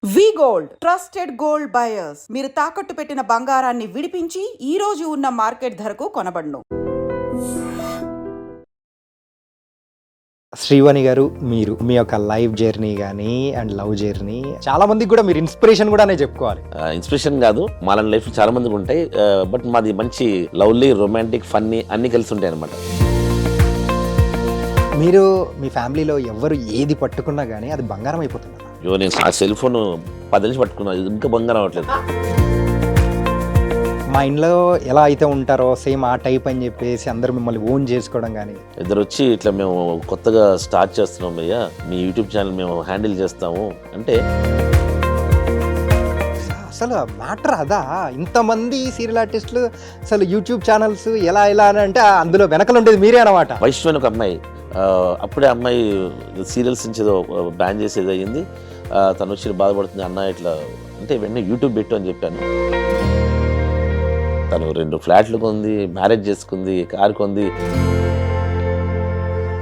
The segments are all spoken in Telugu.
వి గోల్డ్ ట్రస్టెడ్ గోల్డ్ బయర్స్ మీరు తాకట్టు పెట్టిన బంగారాన్ని విడిపించి ఈ రోజు ఉన్న మార్కెట్ ధరకు కొనబడును. శ్రీవాణి గారు, మీరు మీ యొక్క లైఫ్ జర్నీ కానీ అండ్ లవ్ జర్నీ చాలా మందికి కూడా మీరు ఇన్స్పిరేషన్ కూడా చెప్పుకోవాలి. ఇన్స్పిరేషన్ కాదు, మాలాంటి లైఫ్ చాలా మందికి ఉంటాయి. బట్ మాది మంచి లవ్లీ, రొమాంటిక్, ఫన్నీ అన్ని కలిసి ఉంటాయి అనమాట. మీరు మీ ఫ్యామిలీలో ఎవరు ఏది పట్టుకున్నా కానీ అది బంగారం అయిపోతుంది. నేను ఆ సెల్ ఫోన్ 10 నుంచి పట్టుకున్నా, ఇంకా బంగారం అవ్వట్లేదు. మా ఇంట్లో ఎలా అయితే ఉంటారో సేమ్ ఆ టైప్ అని చెప్పేసి అందరూ మిమ్మల్ని ఓన్ చేసుకోవడం కానీ. ఇద్దరు వచ్చి ఇట్లా మేము కొత్తగా స్టార్ట్ చేస్తున్నాం అయ్యా, మీ యూట్యూబ్ ఛానల్ మేము హ్యాండిల్ చేస్తాము అంటే అసలు మ్యాటర్ అదా? ఇంతమంది సీరియల్ ఆర్టిస్టులు అసలు యూట్యూబ్ ఛానల్స్ ఎలా అని అంటే అందులో వెనకలు ఉండేది మీరే అనమాట. వైష్ణవి ఒక అమ్మాయి, అప్పుడే అమ్మాయి సీరియల్స్ నుంచి ఏదో బ్యాన్ చేసేది అయ్యింది. తను వచ్చి బాధపడుతుంది, అన్న ఇట్లా అంటే వెంటనే యూట్యూబ్ పెట్టు అని చెప్పాను. తను 2 ఫ్లాట్లు కొంది, మ్యారేజ్ చేసుకుంది, కారు కొంది.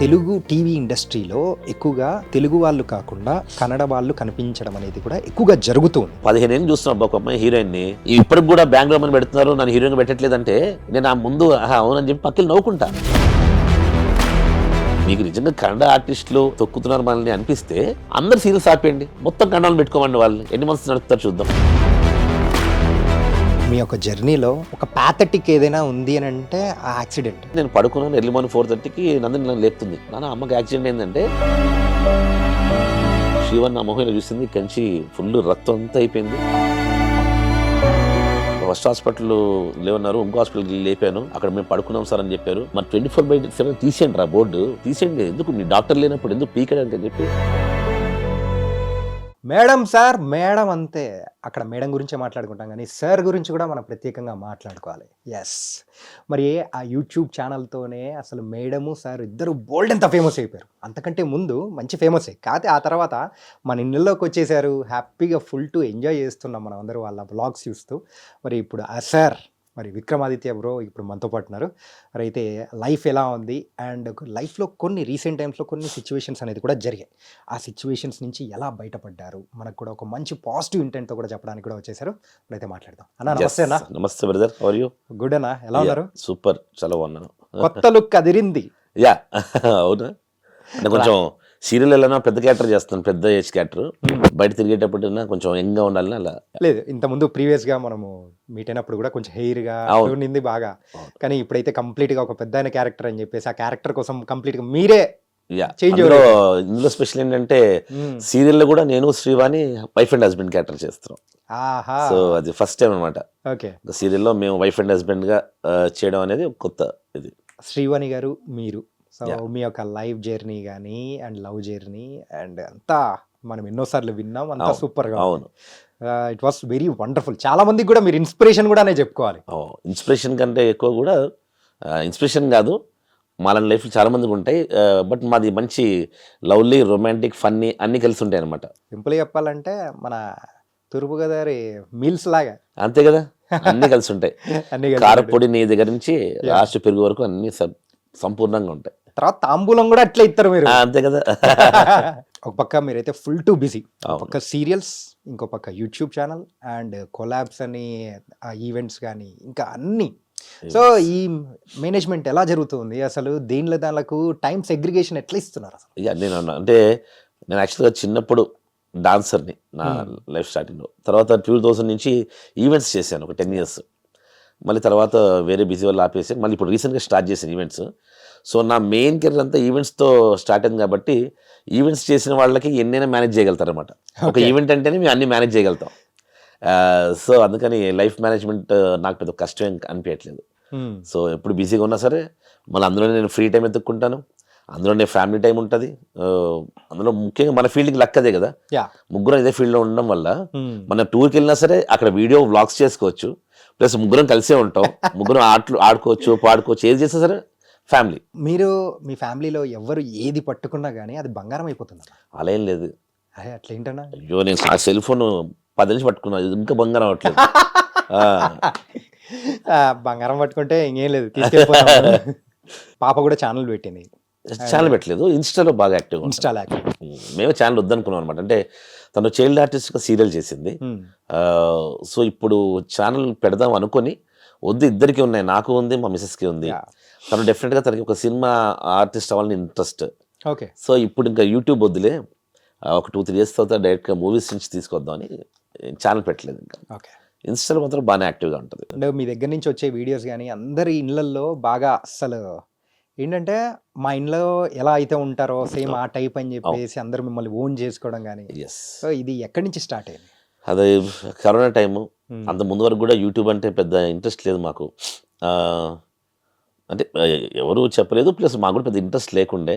తెలుగు టీవీ ఇండస్ట్రీలో ఎక్కువగా తెలుగు వాళ్ళు కాకుండా కన్నడ వాళ్ళు కనిపించడం అనేది కూడా ఎక్కువగా జరుగుతుంది. 15 ఏళ్ళు చూస్తున్నాం ఒక అమ్మాయి హీరోయిన్ని, ఇప్పటికి కూడా బ్యాంగ్లో అని పెడుతున్నారు, నన్ను హీరోయిన్ పెట్టట్లేదంటే నేను ఆ ముందు అవునని చెప్పి పక్కన నవ్వుకుంటా. మీకు నిజంగా కన్నడ ఆర్టిస్టులు తొక్కుతున్నారు మనల్ని అనిపిస్తే అందరు సీరియల్స్ ఆపేయండి, మొత్తం కన్నడలు పెట్టుకోమండి. వాళ్ళు ఎన్ని మంత్స్ నడుపుతారు చూద్దాం. మీ యొక్క జర్నీలో ఒక ప్యాథటిక్ ఏదైనా ఉంది అని అంటే ఆ యాక్సిడెంట్. నేను పడుకున్నాను ఎర్లీ మార్నింగ్ 4:30కి నందిని నన్ను లేపుతుంది, నాన్న అమ్మకి యాక్సిడెంట్ ఏంటంటే శివన్ నా మొహం చూసింది, కంచి ఫుల్ రక్తం అంతా అయిపోయింది. ఫస్ట్ హాస్పిటల్ లేవన్నారు, ఇంకో హాస్పిటల్కి లేపాను. అక్కడ మేము పడుకున్నాం సార్ అని చెప్పారు. మరి 24/7 తీసేయండి రా బోర్డు, తీసేయండి, ఎందుకు మీ డాక్టర్ లేనప్పుడు ఎందుకు పీకడానికి అని చెప్పి. మేడం సార్ మేడం అంతే, అక్కడ మేడం గురించే మాట్లాడుకుంటాం కానీ సార్ గురించి కూడా మనం ప్రత్యేకంగా మాట్లాడుకోవాలి. ఎస్, మరి ఆ యూట్యూబ్ ఛానల్తోనే అసలు మేడము సార్ ఇద్దరు బోల్డ్ ఎంత ఫేమస్ అయిపోయారు. అంతకంటే ముందు మంచి ఫేమస్ కాకపోతే ఆ తర్వాత మన ఇళ్ళలోకి వచ్చేసారు, హ్యాపీగా ఫుల్ టు ఎంజాయ్ చేస్తున్నాం మనం అందరూ వాళ్ళ బ్లాగ్స్ చూస్తూ. మరి ఇప్పుడు ఆ సార్ మరి విక్రమాదిత్య బ్రో ఇప్పుడు మనతో పాటు ఉన్నారు. మరి అయితే లైఫ్ ఎలా ఉంది అండ్ లైఫ్లో కొన్ని రీసెంట్ టైమ్స్లో కొన్ని సిచ్యువేషన్స్ అనేది కూడా జరిగాయి. ఆ సిచ్యువేషన్స్ నుంచి ఎలా బయటపడ్డారు మనకు కూడా ఒక మంచి పాజిటివ్ ఇంటెంట్తో కూడా చెప్పడానికి కూడా వచ్చేసారు. ఇప్పుడైతే మాట్లాడదాం. అన్నా నమస్తే. అన్న నమస్తే brother, how are you? Good అన్న, ఎలా ఉన్నారు? సూపర్, చాలా బాగున్నాను. కొత్త లుక్ అదిరింది. యా అవునా, అంటే కొంచెం సీరియల్ వెళ్ళినా పెద్ద క్యారెక్టర్ చేస్తాను, పెద్ద ఏజ్ క్యారెక్టర్. బయట తిరిగేటప్పుడు కొంచెం యంగ్గా ఉండాలని అలా. లేదు, ఇంతకుముందు ప్రీవియస్గా మనము మీట్ అయినప్పుడు కూడా కొంచెం హెయిర్గా ఉండింది బాగా, కానీ ఇప్పుడైతే కంప్లీట్గా ఒక పెద్ద అయిన క్యారెక్టర్ అని చెప్పేసి ఆ క్యారెక్టర్ కోసం కంప్లీట్గా మీరే చేంజ్. ఇందులో స్పెషల్ ఏంటంటే సీరియల్లో కూడా నేను Srivani wife and husband character చేస్తున్నాం. సో అది ఫస్ట్ టైం అనమాట. ఓకే, సీరియల్లో మేము వైఫ్ అండ్ హస్బెండ్ గా చేయడం అనేది కొత్త. ఇది శ్రీవాణి గారు, మీరు సో మీ యొక్క లైఫ్ జర్నీ కానీ అండ్ లవ్ జర్నీ అండ్ అంతా మనం ఎన్నోసార్లు విన్నాం, అంతా సూపర్ గా. అవును, ఇట్ వాస్ వెరీ వండర్ఫుల్. చాలా మందికి కూడా మీరు ఇన్స్పిరేషన్ కూడా చెప్పుకోవాలి. ఇన్స్పిరేషన్ కంటే ఎక్కువ కూడా ఇన్స్పిరేషన్ కాదు, మాలాంటి లైఫ్ చాలా మందికి ఉంటాయి. బట్ మాది మంచి లవ్లీ, రొమాంటిక్, ఫన్నీ అన్ని కలిసి ఉంటాయి అనమాట. సింపుల్గా చెప్పాలంటే మన తూర్పుగోదావరి మీల్స్ లాగా, అంతే కదా, అన్ని కలిసి ఉంటాయి. కారపొడి నీ దగ్గర నుంచి లాస్ట్ పెరుగు వరకు అన్ని సంపూర్ణంగా ఉంటాయి. తర్వాత తాంబూలం కూడా అట్లా ఇస్తారు మీరు, అంతే కదా. ఒక పక్క మీరైతే ఫుల్ టు బిజీ, ఒక పక్క సీరియల్స్, ఇంకో పక్క యూట్యూబ్ ఛానల్ అండ్ కొలాబ్స్ అని ఈవెంట్స్ కానీ ఇంకా అన్ని. సో ఈ మేనేజ్మెంట్ ఎలా జరుగుతుంది అసలు? దీనిలో దానికి టైం సెగ్రిగేషన్ ఎట్లా ఇస్తున్నారు అసలు? అంటే నేను యాక్చువల్గా చిన్నప్పుడు డాన్సర్ని నా లైఫ్ స్టార్టింగ్లో. తర్వాత 2000 నుంచి ఈవెంట్స్ చేశాను ఒక 10 years. మళ్ళీ తర్వాత వేరే బిజీ వాళ్ళు ఆపేసాను, మళ్ళీ ఇప్పుడు రీసెంట్గా స్టార్ట్ చేశాను ఈవెంట్స్. సో నా మెయిన్ కెరీర్ అంతా ఈవెంట్స్తో స్టార్ట్ అయింది కాబట్టి ఈవెంట్స్ చేసిన వాళ్ళకి ఎన్నైనా మేనేజ్ చేయగలుగుతారు అనమాట. ఒక ఈవెంట్ అంటేనే మేము అన్ని మేనేజ్ చేయగలుగుతాం. సో అందుకని లైఫ్ మేనేజ్మెంట్ నాకు పెద్ద కష్టం అనిపించట్లేదు. సో ఎప్పుడు బిజీగా ఉన్నా సరే మళ్ళీ అందులోనే నేను ఫ్రీ టైం ఎత్తుక్కుంటాను, అందులోనే ఫ్యామిలీ టైం ఉంటుంది. అందులో ముఖ్యంగా మన ఫీల్డ్కి లక్కదే కదా, ముగ్గురం ఇదే ఫీల్డ్లో ఉండడం వల్ల మన టూర్కి వెళ్ళినా సరే అక్కడ వీడియో వ్లాగ్స్ చేసుకోవచ్చు, ప్లస్ ముగ్గురం కలిసే ఉంటాం, ముగ్గురం ఆడుకోవచ్చు, పాడుకోవచ్చు, ఏది చేసినా సరే ఫ్యామిలీ. మీరు మీ ఫ్యామిలీలో ఎవరు ఏది పట్టుకున్నా కానీ అది బంగారం అయిపోతుంది. అలా ఏం లేదు. అట్లా ఏంటన్నా? అయ్యో నేను ఆ సెల్ ఫోన్ 10 నుంచి పట్టుకున్నా, ఇంకా బంగారం అవట్లేదు. బంగారం పట్టుకుంటే ఇంకేం లేదు, తీసుకెళ్ళిపోతాం. పాప కూడా ఛానల్ పెట్టింది. ఛానల్ పెట్టలేదు, ఇన్స్టాలో బాగా యాక్టివ్. ఇన్స్టాలో యాక్టివ్. మేము ఛానల్ వద్దనుకున్నాం అనమాట. అంటే తను చైల్డ్ ఆర్టిస్ట్గా సీరియల్ చేసింది. సో ఇప్పుడు ఛానల్ పెడదాం అనుకొని వద్దు, ఇద్దరికి ఉన్నాయి, నాకు ఉంది, మా మిసెస్కి ఉంది. తను డెఫినెట్గా తనకి ఒక సినిమా ఆర్టిస్ట్ అవ్వాలని ఇంట్రెస్ట్. ఓకే. సో ఇప్పుడు ఇంకా యూట్యూబ్ వద్దులే, ఒక 2-3 years తర్వాత డైరెక్ట్గా మూవీస్ నుంచి తీసుకొద్దామని ఛానల్ పెట్టలేదు. ఇంకా ఓకే. ఇన్స్టాలో మాత్రం బాగానే యాక్టివ్గా ఉంటుంది. అంటే మీ దగ్గర నుంచి వచ్చే వీడియోస్ కానీ అందరి ఇళ్ళల్లో బాగా అస్సలు ఏంటంటే మా ఇంట్లో ఎలా అయితే ఉంటారో సేమ్ ఆ టైప్ అని చెప్పేసి అందరూ మిమ్మల్ని ఓన్ చేసుకోవడం కానీ, ఎస్, సో ఇది ఎక్కడి నుంచి స్టార్ట్ అయింది? అదే కరోనా టైము. అంత ముందు వరకు కూడా యూట్యూబ్ అంటే పెద్ద ఇంట్రెస్ట్ లేదు మాకు. అంటే ఎవరు చెప్పలేదు, ప్లస్ మాకు కూడా పెద్ద ఇంట్రెస్ట్ లేకుండే.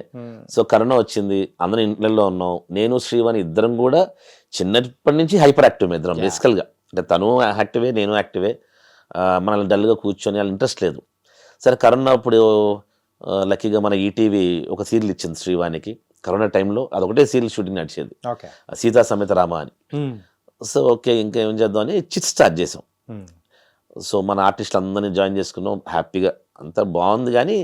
సో కరోనా వచ్చింది, అందరం ఇంట్లో ఉన్నాం. నేను శ్రీవాణి ఇద్దరం కూడా చిన్నప్పటి నుంచి హైపర్ యాక్టివ్ ఇద్దరం బేసికల్గా. అంటే తను యాక్టివే, నేను యాక్టివే. మనల్ని డల్గా కూర్చొని వాళ్ళ ఇంట్రెస్ట్ లేదు. సరే కరోనా అప్పుడు లక్కీగా మన ఈటీవీ ఒక సీరియల్ ఇచ్చింది శ్రీవాణికి. కరోనా టైంలో అదొకటే సీరియల్ షూటింగ్ నడిచేది, సీతా సమేత రామ అని. సో ఓకే, ఇంకా ఏం చేద్దాం అని చిట్ స్టార్ట్ చేసాం. సో మన ఆర్టిస్టులు అందరినీ జాయిన్ చేసుకున్నాం, హ్యాపీగా అంతా బాగుంది. కానీ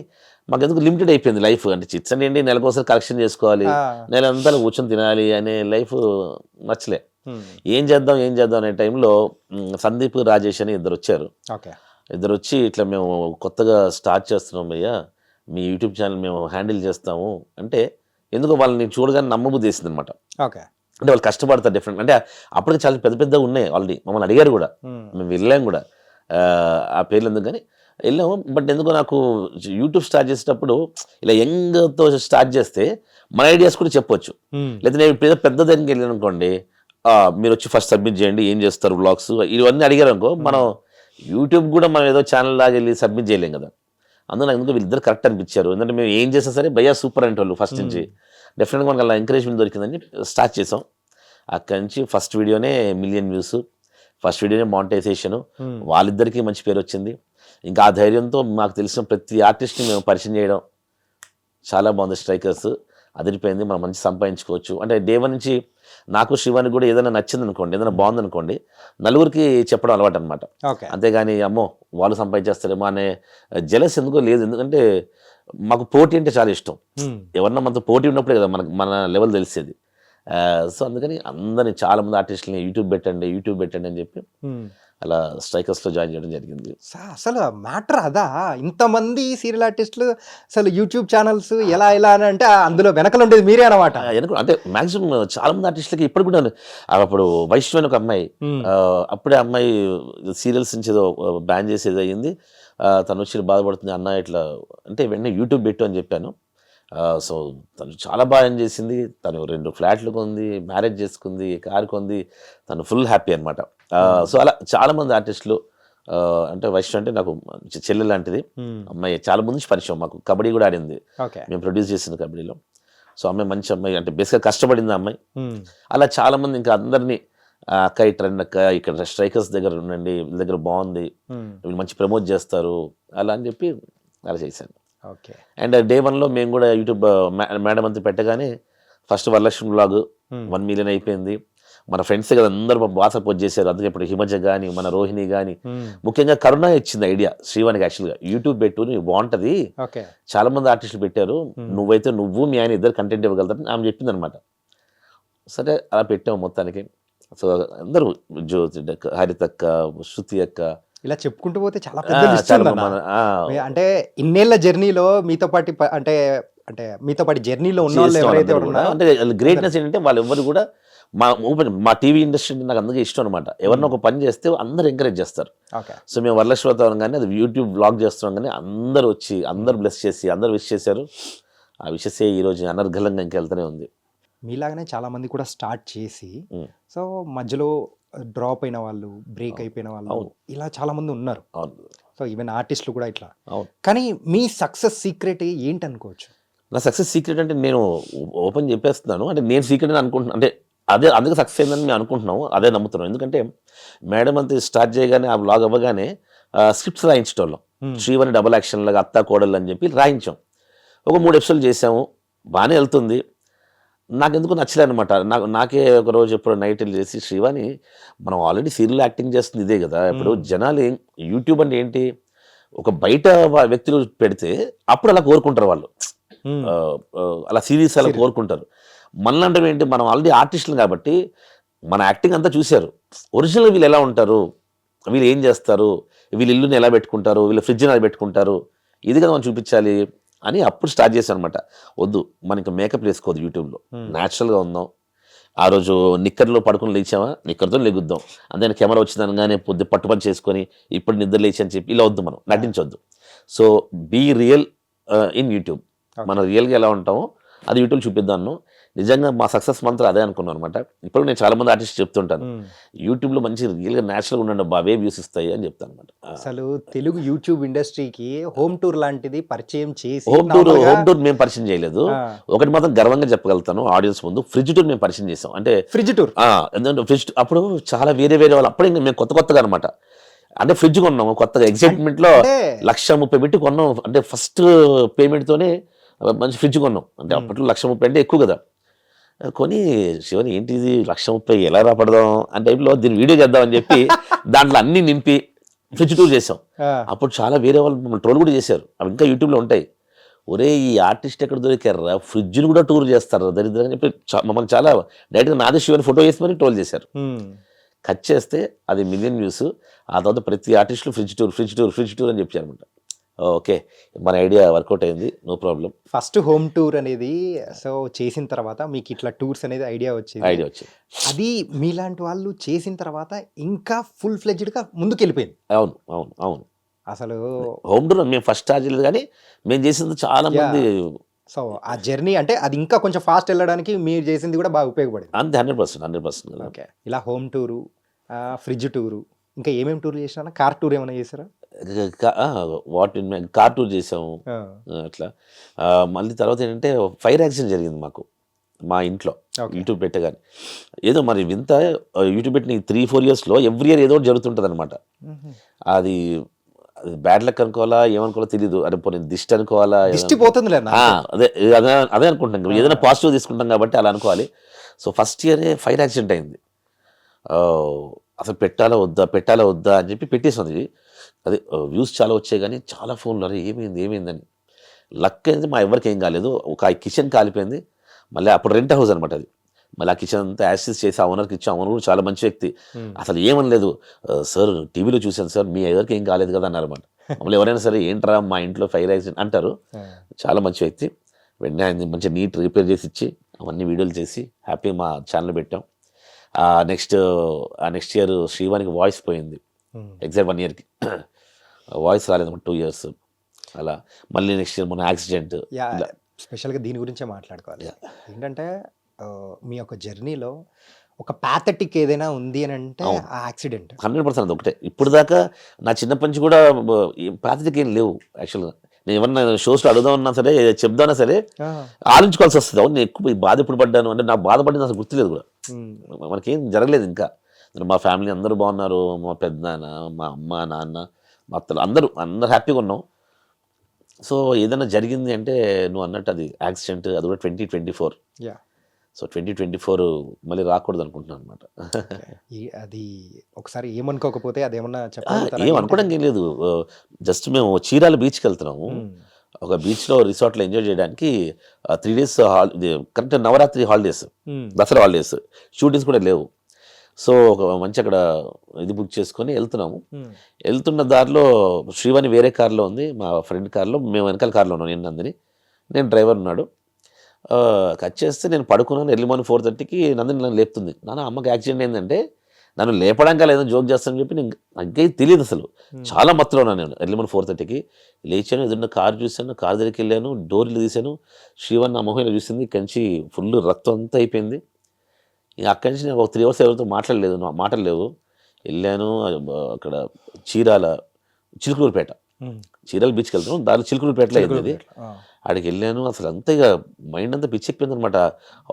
మాకు ఎందుకు లిమిటెడ్ అయిపోయింది లైఫ్. అంటే చిట్స్ అంటే ఏంటి, నెలకోసారి కలెక్షన్ చేసుకోవాలి, నెలంతా కూర్చొని తినాలి అనే లైఫ్ నచ్చలే. ఏం చేద్దాం అనే టైంలో సందీప్, రాజేష్ అని ఇద్దరు వచ్చారు. ఇద్దరు వచ్చి ఇట్లా మేము కొత్తగా స్టార్ట్ చేస్తున్నాం భయ్యా, మీ యూట్యూబ్ ఛానల్ మేము హ్యాండిల్ చేస్తాము అంటే, ఎందుకో వాళ్ళని చూడగానే నమ్మబుద్ధి వేసింది అనమాట. అంటే వాళ్ళు కష్టపడతారు డిఫరెంట్. అంటే అప్పటికి చాలా పెద్ద పెద్దగా ఉన్నాయి ఆల్రెడీ, మమ్మల్ని అడిగారు కూడా, మేము వెళ్ళాం కూడా. ఆ పేర్లు ఎందుకు కానీ వెళ్ళాము. బట్ ఎందుకో నాకు యూట్యూబ్ స్టార్ట్ చేసేటప్పుడు ఇలా యంగ్తో స్టార్ట్ చేస్తే మన ఐడియాస్ కూడా చెప్పొచ్చు. లేదా నేను పెద్ద దగ్గరికి వెళ్ళాను అనుకోండి, మీరు వచ్చి ఫస్ట్ సబ్మిట్ చేయండి, ఏం చేస్తారు వ్లాగ్స్ ఇవన్నీ అడిగారు అనుకో, మనం యూట్యూబ్ కూడా మనం ఏదో ఛానల్ లాగా వెళ్ళి సబ్మిట్ చేయలేం కదా. అందులో నాకు ఎందుకు వీళ్ళిద్దరు కరెక్ట్ అనిపించారు. ఎందుకంటే మేము ఏం చేసినా సరే భయ్యా సూపర్ అంటే వాళ్ళు ఫస్ట్ నుంచి డెఫినెట్గా మనకు అలా ఎంకరేజ్మెంట్ దొరికిందని స్టార్ట్ చేసాం. అక్కడి నుంచి ఫస్ట్ వీడియోనే 1 million వ్యూస్, ఫస్ట్ వీడియోనే మానిటైజేషన్, వాళ్ళిద్దరికీ మంచి పేరు వచ్చింది. ఇంకా ఆ ధైర్యంతో మాకు తెలిసిన ప్రతి ఆర్టిస్ట్ని మేము పరిచయం చేయడం చాలా బాగుంది. స్ట్రైకర్స్ అదిరిపోయింది, మనం మంచి సంపాదించుకోవచ్చు. అంటే డే 1 నుంచి నాకు శివానికి కూడా ఏదైనా నచ్చింది అనుకోండి, ఏదైనా బాగుంది అనుకోండి, నలుగురికి చెప్పడం అలవాటు అనమాట. అంతేగాని అమ్మో వాళ్ళు సంపాదించేస్తారేమో అనే జెలస్ ఎందుకో లేదు. ఎందుకంటే మాకు పోటీ అంటే చాలా ఇష్టం. ఎవరన్నా మనతో పోటీ ఉన్నప్పుడే కదా మన లెవెల్ తెలిసేది. సో అందుకని అందరినీ చాలా మంది ఆర్టిస్టులని యూట్యూబ్ పెట్టండి అని చెప్పి అలా స్ట్రైకర్స్లో జాయిన్ చేయడం జరిగింది. అసలు మ్యాటర్ అదా, ఇంతమంది సీరియల్ ఆర్టిస్టులు అసలు యూట్యూబ్ ఛానల్స్ ఎలా అని అంటే అందులో వెనకలు ఉండేది మీరే అనమాట. అంటే మాక్సిమం చాలా మంది ఆర్టిస్టులకి ఇప్పుడు కూడా, అప్పుడు వైష్ణవి అని ఒక అమ్మాయి, అప్పుడే అమ్మాయి సీరియల్స్ నుంచి ఏదో బ్యాన్ చేసేది అయ్యింది. తను వచ్చి బాధపడుతుంది, అన్న ఇట్లా అంటే వెంటనే యూట్యూబ్ పెట్టు అని చెప్పాను. సో తను చాలా బాగా ఎంజాయ్ చేసింది. తను 2 ఫ్లాట్లు కొంది, మ్యారేజ్ చేసుకుంది, కారు కొంది, తను ఫుల్ హ్యాపీ అనమాట. సో అలా చాలా మంది ఆర్టిస్టులు, అంటే వైష్ణవి అంటే నాకు చెల్లె లాంటిది అమ్మాయి, చాలా ముందు నుంచి పరిచయం. మాకు కబడ్డీ కూడా ఆడింది, మేము ప్రొడ్యూస్ చేసింది కబడ్డీలో. సో అమ్మాయి మంచి అమ్మాయి, అంటే బేసిక్గా కష్టపడింది అమ్మాయి. అలా చాలా మంది ఇంకా అందరినీ అక్క ఇటు రండి, అక్క ఇక్కడ స్ట్రైకర్స్ దగ్గర ఉండండి, వీళ్ళ దగ్గర బాగుంది, వీళ్ళు మంచి ప్రమోట్ చేస్తారు అలా అని చెప్పి అలా చేశాను. అండ్ డే 1లో మేము కూడా యూట్యూబ్ మేడం అంతా పెట్టగానే ఫస్ట్ వరలక్ష్మి వ్లాగ్ 1 million అయిపోయింది. మన ఫ్రెండ్స్ కదా అందరూ బాగా సపోర్ట్ చేశారు. అందుకే ఇప్పుడు హిమజ కానీ, మన రోహిణి కానీ, ముఖ్యంగా కరుణ ఇచ్చింది ఐడియా శ్రీవానికి. యాక్చువల్గా యూట్యూబ్ పెట్టు, నువ్వు బాగుంటుంది, చాలా మంది ఆర్టిస్టులు పెట్టారు, నువ్వైతే నువ్వు మీ ఆయన ఇద్దరు కంటెంట్ ఇవ్వగలుగుతారు ఆమె చెప్పింది అనమాట. సరే అలా పెట్టాము మొత్తానికి. సో అందరూ జ్యోతి అక్క, హరితక్క, శృతి అక్క, ఇలా చెప్పుకుంటూ పోతే చాలా పెద్ద. అంటే ఇన్నేళ్ల జర్నీలో మీతో పాటు మీతో పాటు జర్నీలో ఉన్న వాళ్ళు ఎవరైతే ఉన్నారో, అంటే గ్రేట్నెస్ ఏంటంటే వాళ్ళు ఎవరు కూడా మా టీవీ ఇండస్ట్రీ నాకు అందుకే ఇష్టం అనమాట. ఎవరినో ఒక పని చేస్తే అందరూ ఎంకరేజ్ చేస్తారు. సో మేము వరలక్ష్మి కానీ అది యూట్యూబ్ బ్లాగ్ చేస్తున్నాం కానీ అందరూ వచ్చి అందరూ బ్లెస్ చేసి అందరూ విష్ చేశారు. ఆ విషయసే ఈరోజు అనర్గళంగా ఇంకెళ్తూనే ఉంది. మీలాగానే చాలా మంది కూడా స్టార్ట్ చేసి సో మధ్యలో డ్రాప్ అయిన వాళ్ళు, బ్రేక్ అయిపోయిన వాళ్ళు, ఇలా చాలా మంది ఉన్నారు. సో ఈవెన్ ఆర్టిస్టులు కూడా ఇట్లా. కానీ మీ సక్సెస్ సీక్రెట్ ఏంటి అనుకోవచ్చు? నా సక్సెస్ సీక్రెట్ అంటే నేను ఓపెన్ చెప్పేస్తున్నాను. అంటే నేను సీక్రెట్ అని అనుకుంటున్నాను. అంటే అదే అందుకే సక్సెస్ అయిందని మేము అనుకుంటున్నాము, అదే నమ్ముతున్నాం. ఎందుకంటే మేడం అంతా స్టార్ట్ చేయగానే ఆ బ్లాగ్ అవ్వగానే స్క్రిప్ట్స్ రాయించడం, శ్రీవాణి డబుల్ యాక్షన్ లాగా అత్తా కోడలు అని చెప్పి రాయించాం. ఒక 3 episodes చేసాము, బాగానే వెళ్తుంది. నాకెందుకు నచ్చలే అనమాట. నాకే ఒకరోజు ఎప్పుడు నైట్ చేసి, శ్రీవాణి మనం ఆల్రెడీ సీరియల్ యాక్టింగ్ చేస్తుంది ఇదే కదా, ఇప్పుడు జనాలు యూట్యూబ్ అంటే ఏంటి, ఒక బయట వ్యక్తులు పెడితే అప్పుడు అలా కోరుకుంటారు వాళ్ళు, అలా సిరీస్ అలా కోరుకుంటారు. మనలంటే ఏంటి, మనం ఆల్రెడీ ఆర్టిస్టులు కాబట్టి మన యాక్టింగ్ అంతా చూశారు. ఒరిజినల్ వీళ్ళు ఎలా ఉంటారు, వీళ్ళు ఏం చేస్తారు, వీళ్ళు ఇల్లుని ఎలా పెట్టుకుంటారు, వీళ్ళు ఫ్రిడ్జ్ని ఎలా పెట్టుకుంటారు, ఇది కదా మనం చూపించాలి అని అప్పుడు స్టార్ట్ చేశాను అనమాట. వద్దు మనకి మేకప్ వేసుకోవద్దు యూట్యూబ్లో, న్యాచురల్గా ఉందాం. ఆ రోజు నిక్కర్లో పడుకుని లేచామా, నిక్కర్తో లెగుద్దాం. అంతే కెమెరా వచ్చిందనగానే పొద్దు పట్టుపని చేసుకొని ఇప్పుడు నిద్ర లేచి అని చెప్పి ఇలా వద్దు, మనం నటించొద్దు. So be real in YouTube. మనం రియల్గా ఎలా ఉంటామో అది యూట్యూబ్ చూపిద్దాను. నిజంగా మా సక్సెస్ మంత్రం అదే అనుకున్నాను అనమాట. ఇప్పుడు నేను చాలా మంది ఆర్టిస్ట్ చెప్తుంటాను, యూట్యూబ్లో మంచి రియల్గా న్యాచురల్గా ఉండండి, బావే వ్యూస్ ఇస్తాయి అని చెప్తాను అనమాట. అసలు తెలుగు యూట్యూబ్ ఇండస్ట్రీకి హోమ్ టూర్ లాంటిది పరిచయం చేసి హోమ్ టూర్ మేము పరిచయం చేయలేదు. ఒకటి మాత్రం గర్వంగా చెప్పగలుగుతాను ఆడియన్స్ ముందు, ఫ్రిడ్జ్ టూర్ మేము పరిచయం చేసాం. అంటే ఫ్రిడ్జ్ టూర్, ఎందుకంటే ఫ్రిడ్జ్ అప్పుడు చాలా వేరే వాళ్ళు అప్పుడే మేము కొత్తగా అనమాట. అంటే ఫ్రిడ్జ్ కొన్నాము కొత్తగా, ఎగ్జైట్మెంట్ లో 1,30,000 పెట్టి కొన్నాం. అంటే ఫస్ట్ పేమెంట్ తోనే మంచి ఫ్రిడ్జ్ కొన్నాం. అంటే అప్పట్లో 1,30,000 అంటే ఎక్కువ కదా. కొని శివని ఏంటి ఇది 1,30,000 ఎలా రాపడదాం అనే టైంలో దీన్ని వీడియో చేద్దామని చెప్పి దాంట్లో అన్ని నింపి ఫ్రిడ్జ్ టూర్ చేసాం. అప్పుడు చాలా వేరే వాళ్ళు మమ్మల్ని ట్రోల్ కూడా చేశారు. అవి ఇంకా యూట్యూబ్లో ఉంటాయి. ఒరే ఈ ఆర్టిస్ట్ ఎక్కడ దొరికారా, ఫ్రిడ్జ్ని కూడా టూర్ చేస్తారు దరిద్రం అని చెప్పి మమ్మల్ని చాలా డైరెక్ట్గా నాదే శివని ఫోటో వేసి మరి ట్రోల్ చేశారు. కట్ చేస్తే అది మిలియన్ వ్యూస్. ఆ తర్వాత ప్రతి ఆర్టిస్టులు ఫ్రిడ్జ్ టూర్ అని చెప్పారనమాట. ఓకే, మన ఐడియా వర్కౌట్ అయింది, no problem. First home tour అనేది సో చేసిన తర్వాత మీకు ఇట్లా టూర్స్ అనేది ఐడియా వచ్చింది. అది మీలాంటి వాళ్ళు చేసిన తర్వాత ఇంకా ఫుల్ ఫ్లెడ్జ్డ్గా ముందుకు వెళ్ళిపోయింది. అవును. అసలు హోమ్ టూర్ మేము ఫస్ట్ స్టార్ట్ చేయలేదు, కానీ మేము చేసింది చాలా మంది. సో ఆ జర్నీ అంటే అది ఇంకా కొంచెం ఫాస్ట్ వెళ్ళడానికి మీరు చేసింది కూడా బాగా ఉపయోగపడింది. అంతే 100%. ఓకే, ఇలా హోమ్ టూరు, ఫ్రిడ్జ్ టూరు, ఇంకా ఏమేమి టూర్ చేసినా, కార్ టూర్ ఏమైనా చేశారా? కార్ టూర్ చేసాము అట్లా. మళ్ళీ తర్వాత ఏంటంటే ఫైర్ యాక్సిడెంట్ జరిగింది మాకు మా ఇంట్లో యూట్యూబ్ పెట్టగానే. ఏదో మరి వింత, యూట్యూబ్ పెట్టిన 3-4 yearsలో ఎవ్రీ ఇయర్ ఏదో ఒకటి జరుగుతుంటుంది అనమాట. అది బ్యాడ్ లక్ అనుకోవాలా ఏమనుకోవాలో తెలియదు. అంటే పోనీ దిష్టి అనుకోవాలా, అదే అనుకుంటాం. ఏదైనా పాజిటివ్ తీసుకుంటాం కాబట్టి అలా అనుకోవాలి. సో ఫస్ట్ ఇయరే ఫైర్ యాక్సిడెంట్ అయింది. అసలు పెట్టాలా వద్దా అని చెప్పి పెట్టేసింది. అదే వ్యూస్ చాలా వచ్చాయి, కానీ చాలా ఫోన్లు అరే ఏమైందని. లక్ అయితే మా ఎవరికి ఏం కాలేదు. ఒక కిచెన్ కాలిపోయింది. మళ్ళీ అప్పుడు రెంట్ హౌస్ అనమాట అది. మళ్ళీ ఆ కిచెన్ అంతా యాక్సెస్ చేసి ఆ ఓనర్కి ఇచ్చాం. ఓనర్ కూడా చాలా మంచి వ్యక్తి, అసలు ఏమనలేదు. సార్ టీవీలో చూశాను సార్, మీ ఎవరికి ఏం కాలేదు కదా అన్నారన్నమాట. మమ్మల్ని ఎవరైనా సరే ఏంట్రా మా ఇంట్లో ఫైర్ యాక్సిడెంట్ అంటారు. చాలా మంచి వ్యక్తి. వెంటనే ఆయన మంచిగా నీట్ రిపేర్ చేసి ఇచ్చి అవన్నీ వీడియోలు చేసి హ్యాపీగా మా ఛానల్ పెట్టాం. నెక్స్ట్ ఇయర్ శ్రీవానికి వాయిస్ పోయింది. ఎగ్జాక్ట్ 1 yearకి వాయిస్ రాలేదు, 2 years అలా. మళ్ళీ నెక్స్ట్ ఇయర్ మన యాక్సిడెంట్. స్పెషల్గా దీని గురించే మాట్లాడుకోవాలి. ఏంటంటే మీ యొక్క జర్నీలో ఒక ప్యాథటిక్ ఏదైనా ఉంది అని అంటే ఆ యాక్సిడెంట్ 100% ఒకటే. ఇప్పుడు దాకా నా చిన్నప్పటి నుంచి కూడా ప్యాథటిక్ ఏం లేవు. యాక్చువల్గా నేను ఏమన్నా షోస్లో అడుగుదామన్నా సరే, చెప్దామన్నా సరే ఆలోచించుకోవాల్సి వస్తుంది. అవును నేను ఎక్కువ బాధ ఎప్పుడు పడ్డాను అంటే, నాకు బాధపడింది అసలు గుర్తులేదు కూడా. మనకేం జరగలేదు ఇంకా. మా ఫ్యామిలీ అందరూ బాగున్నారు, మా పెద్దనాన్న, మా అమ్మ, నాన్న, మా అత్తలు అందరూ హ్యాపీగా ఉన్నాం. సో ఏదైనా జరిగింది అంటే నువ్వు అన్నట్టు అది యాక్సిడెంట్, అది కూడా 2024. సో 2024 మళ్ళీ రాకూడదు అనుకుంటున్నాను అనమాట. అది ఒకసారి ఏమనుకోకపోతే అదేమన్నా ఏమనుకోవడానికి ఏం లేదు. జస్ట్ మేము చీరాల బీచ్కి వెళ్తున్నాము. ఒక బీచ్లో రిసార్ట్లో ఎంజాయ్ చేయడానికి 3 days correct Navratri holidays, Dussehra holidays, shootings కూడా లేవు. సో ఒక మంచి అక్కడ ఇది బుక్ చేసుకొని వెళ్తున్నాము. వెళ్తున్న దారిలో శ్రీవాణి వేరే కార్లో ఉంది, మా ఫ్రెండ్ కార్లో, మేము వెనకాల కార్లో ఉన్నాను. నేను నందిని, నేను డ్రైవర్ ఉన్నాడు. కట్ చేస్తే నేను పడుకున్నాను. ఎర్లీ మార్నింగ్ 4:30కి నందిని నన్ను లేపుతుంది. నాన్న అమ్మకి యాక్సిడెంట్ ఏంటంటే, నన్ను లేపడానికి లేదో జోక్ చేస్తానని చెప్పి నేను నాకే తెలియదు అసలు. చాలా మత్తులో ఉన్నాను నేను. ఎర్లీ మార్నింగ్ 4:30కి లేచాను, ఎదురున్న కారు చూశాను, కారు దగ్గరికి వెళ్ళాను, డోర్లు తీశాను. శ్రీవాణి నా మొహంలో చూసింది. ఇక్కడి నుంచి ఫుల్ రక్తం అంతా అయిపోయింది. ఇక అక్కడి నుంచి నేను ఒక 3 hours ఎవరితో మాటలు లేవు. వెళ్ళాను అక్కడ చీరాల చిలుకూరుపేట, చీరాల బీచ్కి వెళ్తాను, దాని చిలుకూరుపేటలో అయింది అది. ఆడికి వెళ్ళాను. అసలు అంతా ఇక మైండ్ అంతా పిచ్చెక్కిపోయింది అనమాట.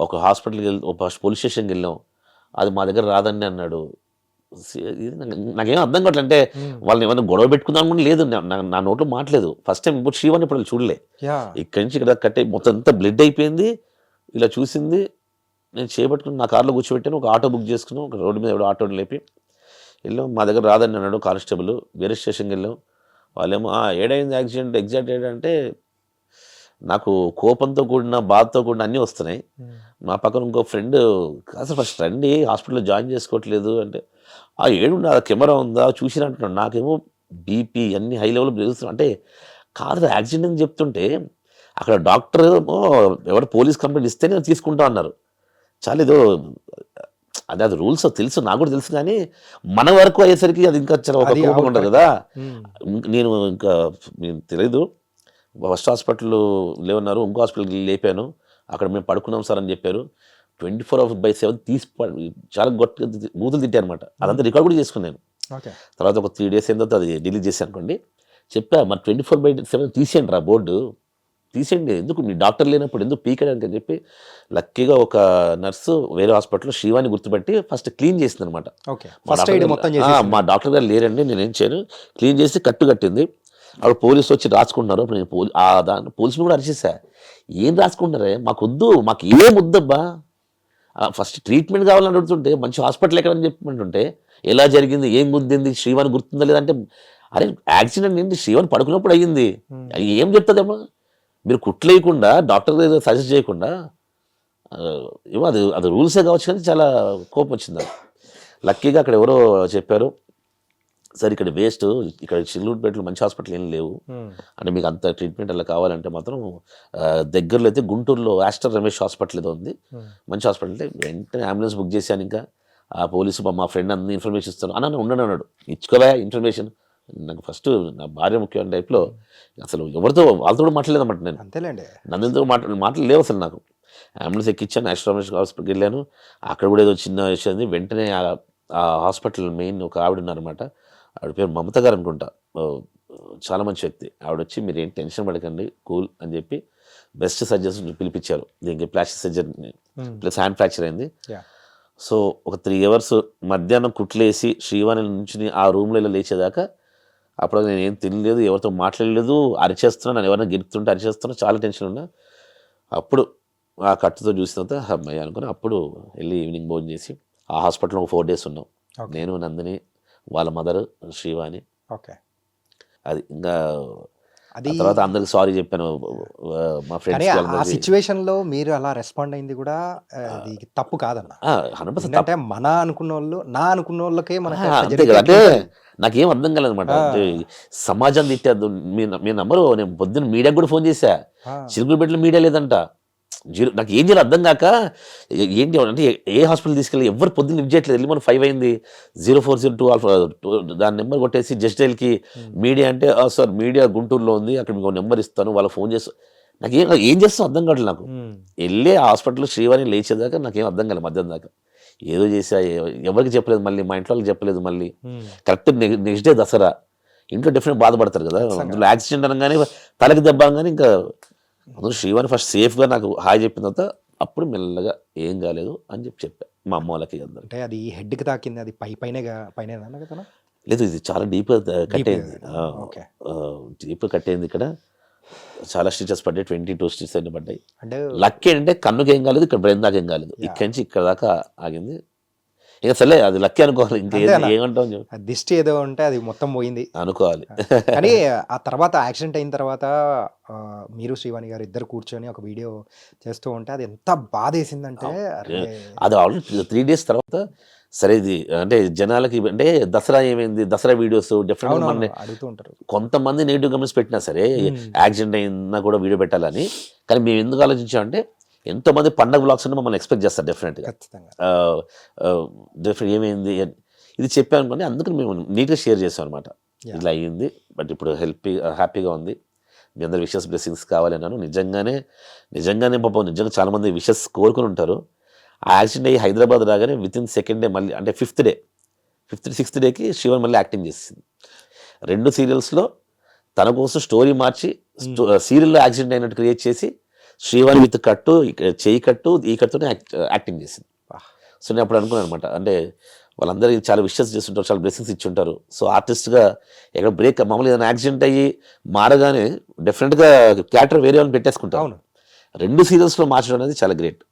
ఒక హాస్పిటల్కి ఒక పోలీస్ స్టేషన్కి వెళ్ళాం. అది మా దగ్గర రాదండి అన్నాడు. నాకేం అర్థం కావట్లేదు. అంటే వాళ్ళని ఏమైనా గొడవ పెట్టుకుందాం కూడా లేదు, నా నోట్లో మాట్లేదు. ఫస్ట్ టైం ఇప్పుడు శ్రీవాణి ఇప్పుడు చూడలే. ఇక్కడి నుంచి ఇక్కడ కట్టే మొత్తం అంతా బ్లడ్ అయిపోయింది. ఇలా చూసింది. నేను చేపట్టుకుని నా కార్లో కూర్చోబెట్టాను. ఒక ఆటో బుక్ చేసుకున్నాం. ఒక రోడ్డు మీద ఎవడో ఆటోని లేపి వెళ్ళాం. మా దగ్గర రాదని అన్నాడు కానిస్టేబుల్. వేరే స్టేషన్కి వెళ్ళాం. వాళ్ళేమో ఏడైంది యాక్సిడెంట్, ఎగ్జాక్ట్ ఏడంటే నాకు కోపంతో కూడిన బాధతో కూడిన అన్నీ వస్తున్నాయి. మా పక్కన ఇంకో ఫ్రెండ్ అసలు ఫస్ట్ రండి హాస్పిటల్లో జాయిన్ చేసుకోవట్లేదు అంటే, ఆ ఏడుండి ఆ కెమెరా ఉందా చూసిరా అంటున్నాడు. నాకేమో బీపీ అన్ని హై లెవెల్ పెరుగుతున్నాయి. అంటే కాదు యాక్సిడెంట్ అని చెప్తుంటే అక్కడ డాక్టర్ ఏమో ఎవరు పోలీస్ కంప్లైంట్ ఇస్తేనే తీసుకుంటా అన్నారు. చాలా ఏదో అదే అది రూల్స్ తెలుసు, నాకు కూడా తెలుసు, కానీ మన వరకు అయ్యేసరికి అది ఇంకా చాలా ఒక అది కోపం అవును, ఉంటుంది correct. కదా. ఉమ్. నేను ఇంకా నేను తెలియదు, ఫస్ట్ హాస్పిటల్ లేవన్నారు, ఇంకో హాస్పిటల్కి లేపాను, అక్కడ మేము పడుకున్నాం సార్ అని చెప్పారు. 24/7 తీసి చాలా గొప్ప బూతులు తిట్టారు అనమాట. అదంతా రికార్డ్ కూడా చేసుకున్నాను. ఓకే. తర్వాత ఒక 3 days అయిన తర్వాత అది డిలీట్ చేశాను అనుకోండి. చెప్పా మరి 24/7 తీసేయండి రా బోర్డు, తీసేయండి, ఎందుకు మీ డాక్టర్ లేనప్పుడు ఎందుకు పీకడానికి అని చెప్పి లక్కీగా ఒక నర్సు వేరే హాస్పిటల్లో శ్రీవాణి గుర్తుపెట్టి ఫస్ట్ క్లీన్ చేసింది అనమాట. ఓకే. ఫస్ట్ ఎయిడ్ మొత్తం చేసేసింది. మా డాక్టర్ గారు లేరండి, నేను ఏం చేయను, క్లీన్ చేసి కట్టు కట్టింది. అప్పుడు పోలీసు వచ్చి రాసుకుంటున్నారు. అప్పుడు నేను పోలీసుని కూడా అరిచేసా, ఏం రాసుకుంటారే, మాకు వద్దు, మాకు ఏం వద్దబ్బా, ఫస్ట్ ట్రీట్మెంట్ కావాలని అడుగుతుంటే మంచి హాస్పిటల్ ఎక్కడని చెప్పమంటుంటే ఎలా జరిగింది, ఏం గుద్దింది, శ్రీవాణి గుర్తుందా లేదంటే, అరే యాక్సిడెంట్ ఏంటి శ్రీవాణి పడుకున్నప్పుడు అయ్యింది, అది ఏం చెప్తుందేమో, మీరు కుట్లేయకుండా డాక్టర్ సజెస్ట్ చేయకుండా ఏమో అది అది రూల్సే కావచ్చు, కానీ చాలా కోపం వచ్చింది నాకు. లక్కీగా అక్కడ ఎవరో చెప్పారు, సార్ ఇక్కడ వేస్ట్, ఇక్కడ చిల్లూరుపేటలో మంచి హాస్పిటల్ ఏం లేవు, అంటే మీకు అంత ట్రీట్మెంట్ అలా కావాలంటే మాత్రం దగ్గరలో అయితే గుంటూరులో ఆస్టర్ రమేష్ హాస్పిటల్ ఏదో ఉంది, మంచి హాస్పిటల్ అంటే వెంటనే అంబులెన్స్ బుక్ చేశాను. ఇంకా ఆ పోలీసు మా ఫ్రెండ్ అన్ని ఇన్ఫర్మేషన్ ఇస్తాను అన్న ఉండను అన్నాడు. ఇచ్చుకోవా ఇన్ఫర్మేషన్, నాకు ఫస్ట్ నా భార్య ముఖ్యమైన టైప్లో అసలు ఎవరితో వాళ్ళతో కూడా మాట్లాడలేదన్నమాట. నేను అంతేలేండి. నన్ను మాటలు లేవు అసలు. నాకు అంబులెన్స్ ఎక్కించాను, ఆస్టర్ రమేష్ హాస్పిటల్కి వెళ్ళాను. అక్కడ కూడా ఏదో చిన్న విషయం, వెంటనే ఆ హాస్పిటల్ మెయిన్ ఒక ఆవిడ ఉన్నారనమాట, ఆవిడ పేరు మమత గారు అనుకుంటా, చాలా మంచి వ్యక్తి. ఆవిడ వచ్చి మీరు ఏం టెన్షన్ పడకండి, కూల్ అని చెప్పి బెస్ట్ సర్జన్స్ పిలిపించారు. దీనికి plastic surgery plus hand fracture అయింది. సో ఒక 3 hours మధ్యాహ్నం కుట్లేసి శ్రీవాణి నుంచి ఆ రూమ్లో ఇలా లేచేదాకా అప్పుడు నేను ఏం తినలేదు, ఎవరితో మాట్లాడలేదు, అరిచేస్తున్నా, నన్ను ఎవరైనా గెలుపుతుంటే అరిచేస్తున్నా, చాలా టెన్షన్ ఉన్నా. అప్పుడు ఆ కట్టుతో చూసిన తర్వాత అమ్మాయి అనుకుని అప్పుడు వెళ్ళి ఈవినింగ్ భోజనం చేసి ఆ హాస్పిటల్లో ఒక 4 days ఉన్నాం. నేను, నందిని, వాళ్ళ మదర్, శ్రీవాణి. ఓకే. అది ఇంకా అది తర్వాత అందరికి సారీ చెప్పాను మా కానీ ఫ్రెండ్స్. ఆ సిచ్యువేషన్ లో మీరు అలా రెస్పాండ్ అయింది కూడా అది తప్పు కాదన్న. 100% ఎందుకంటే నా అనుకున్న వాళ్ళకే మనకి అట్లా అంతే జరిగితే కదా. అంటే ఎట్లుంటది? నాకేం అర్థం కాలేదన్నమాట. అంటే సమాజం తిట్టేది మీ నంబరు, నేను పొద్దున్న మీడియాకి కూడా ఫోన్ చేశా, ఆ, చిలుకూరుపేటలో మీడియా లేదంట. నాకు ఏం చేయాలి అర్థం కాక ఏంటి అంటే ఏ హాస్పిటల్ తీసుకెళ్ళి ఎవరు పొద్దున్న లిఫ్ట్ చేయట్లేదు. వెళ్ళి మనం 5 అయింది, 0402 దాని నెంబర్ కొట్టేసి జస్ట్ డైల్కి మీడియా అంటే సార్ మీడియా గుంటూరులో ఉంది, అక్కడ మీకు నెంబర్ ఇస్తాను, వాళ్ళకి ఫోన్ చేస్తాను. ఏం చేస్తాం అర్థం కావట్లేదు నాకు. వెళ్ళి ఆ హాస్పిటల్లో శ్రీవాణి లేచేదాకా నాకేం అర్థం కాలేదు. మధ్యాహ్నం దాకా ఏదో చేసా, ఎవరికి చెప్పలేదు, మళ్ళీ మా ఇంట్లో వాళ్ళకి చెప్పలేదు. మళ్ళీ కరెక్ట్ నెక్స్ట్ డే దసరా, ఇంట్లో డెఫినెట్ బాధపడతారు కదా. అందులో యాక్సిడెంట్ అనగానే తలకి దెబ్బ అనగానే ఇంకా అందులో శ్రీవాణి ఫస్ట్ సేఫ్గా నాకు హాయ్ చెప్పిన తర్వాత అప్పుడు మెల్లగా ఏం కాలేదు అని చెప్పా మా అమ్మ వాళ్ళకి అందరు. అంటే అది హెడ్ కి తాకింది, అది పైన కదా. లేదు, ఇది చాలా డీప్గా కట్ అయింది. ఓకే. డీప్గా కట్ అయింది. ఇక్కడ చాలా స్టిచెస్ పడ్డాయి, 22 స్టిచెస్ అయినా పడ్డాయి. అంటే లక్ ఏంటంటే కన్నుకి ఏం కాలేదు, ఇక్కడ బ్రెయిన్ దాకా ఏం కాలేదు, ఇక్కడి నుంచి ఇక్కడ దాకా ఆగింది. ఇక సరే అది లక్కీ అనుకోవాలి, ఇంకా ఏమంటాం ఆ దిష్టి ఏదో ఉంటే అది మొత్తం పోయింది అనుకోవాలి. కానీ ఆ తర్వాత యాక్సిడెంట్ అయిన తర్వాత మీరు శ్రీవాణి గారు ఇద్దరు కూర్చొని ఒక వీడియో చేస్తూ ఉంటే అది ఎంత బాధ వేసిందంటే, అరే అది ఆల్రెడీ 3 days తర్వాత సరే ఇది అంటే జనాలకి అంటే దసరా ఏమైంది, దసరా వీడియోస్ డెఫినెట్గా మన అడుగుతూ ఉంటారు కొంతమంది నెగిటివ్ కమెంట్స్ పెట్టినా సరే యాక్సిడెంట్ అయినా కూడా వీడియో పెట్టాలని. కానీ మేము ఎందుకు ఆలోచించామంటే ఎంతోమంది పండగ బ్లాగ్స్ అంటే మమ్మల్ని ఎక్స్పెక్ట్ చేస్తారు డెఫినెట్గా. ఖచ్చితంగా డెఫినెట్ ఏమైంది ఇది చెప్పాను అనుకోండి, అందుకని మేము నీట్గా షేర్ చేసాం అనమాట. ఇలా అయ్యింది, బట్ ఇప్పుడు హ్యాపీగా ఉంది, మీ అందరు విషెస్ బ్లెస్సింగ్స్ కావాలి అన్నాను. నిజంగానే పాపం నిజంగా చాలామంది విషెస్ కోరుకుని ఉంటారు. ఆ యాక్సిడెంట్ అయ్యి హైదరాబాద్ రాగానే వితిన్ 2nd day మళ్ళీ అంటే 6th dayకి శ్రీవాణి మళ్ళీ యాక్టింగ్ చేసింది. 2 serialsలో తన కోసం స్టోరీ మార్చి సీరియల్లో యాక్సిడెంట్ అయినట్టు క్రియేట్ చేసి శ్రీవాణి విత్ కట్టు, చేయి కట్టు, ఈ కట్టుతోనే యాక్టింగ్ చేసింది. సో నేను అప్పుడు అనుకున్నాను అనమాట, అంటే వాళ్ళందరికీ చాలా విషెస్ చేస్తుంటారు, చాలా బ్లెస్సింగ్స్ ఇచ్చుంటారు. సో ఆర్టిస్ట్గా ఎక్కడ బ్రేక్ మామూలుగా ఏదైనా యాక్సిడెంట్ అయ్యి మారగానే డెఫినెట్గా క్యారెక్టర్ వేరే వాళ్ళని పెట్టేసుకుంటారు. 2 serialsలో మార్చడం అనేది చాలా గ్రేట్.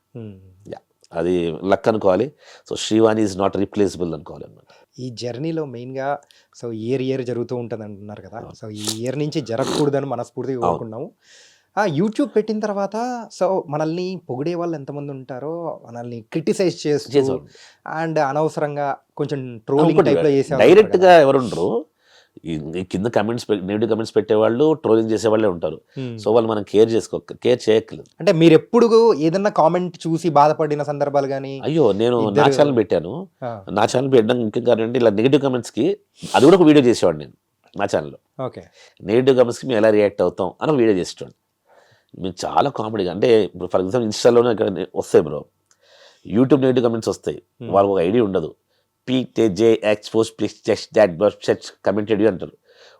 అది లక్ అనుకోవాలి. So Srivani is not replaceable అనుకోవాలి అనమాట. ఈ జర్నీలో మెయిన్గా సో ఇయర్ జరుగుతూ ఉంటుంది అంటున్నారు కదా. సో ఈ ఇయర్ నుంచి జరగకూడదని మనస్ఫూర్తిగా కోరుకున్నాము. యూట్యూబ్ పెట్టిన తర్వాత సో మనల్ని పొగిడే వాళ్ళు ఎంతమంది ఉంటారో మనల్ని క్రిటిసైజ్ చేస్తూ చేసేవాళ్ళు. అండ్ అనవసరంగా కొంచెం ట్రోలింగ్ టైప్లో చేసే డైరెక్ట్ గా ఎవరుండరు, ఈ కింద కమెంట్స్ నెగిటివ్ కమెంట్స్ పెట్టేవాళ్ళు, ట్రోలింగ్ చేసేవాళ్ళే ఉంటారు. సో వాళ్ళు మనం కేర్ చేయక్కలేదు. అంటే మీరు ఎప్పుడు ఏదన్నా కామెంట్ చూసి బాధపడిన సందర్భాలు కానీ అయ్యో నేను నా ఇద్దరు- ఛానల్ పెట్టాను, నా ఛానల్ పెట్టడం ముఖ్యం కారణం ఇలా నెగిటివ్ కమెంట్స్ కి అది కూడా ఒక వీడియో చేసేవాడు నేను నా ఛానల్లో. ఓకే నెగిటివ్ కమెంట్స్కి మేము ఎలా రియాక్ట్ అవుతాం అని ఒక వీడియో చేసేవాడు. మేము చాలా కామెడీగా, అంటే ఇప్పుడు ఫర్ ఎగ్జాంపుల్ ఇన్స్టాలోనే ఇక్కడ వస్తాయి బ్రో, యూట్యూబ్ నెగిటివ్ కమెంట్స్ వస్తాయి, వాళ్ళకి ఒక ఐడియా ఉండదు. PTJ expose please check that box search commented అంటారు.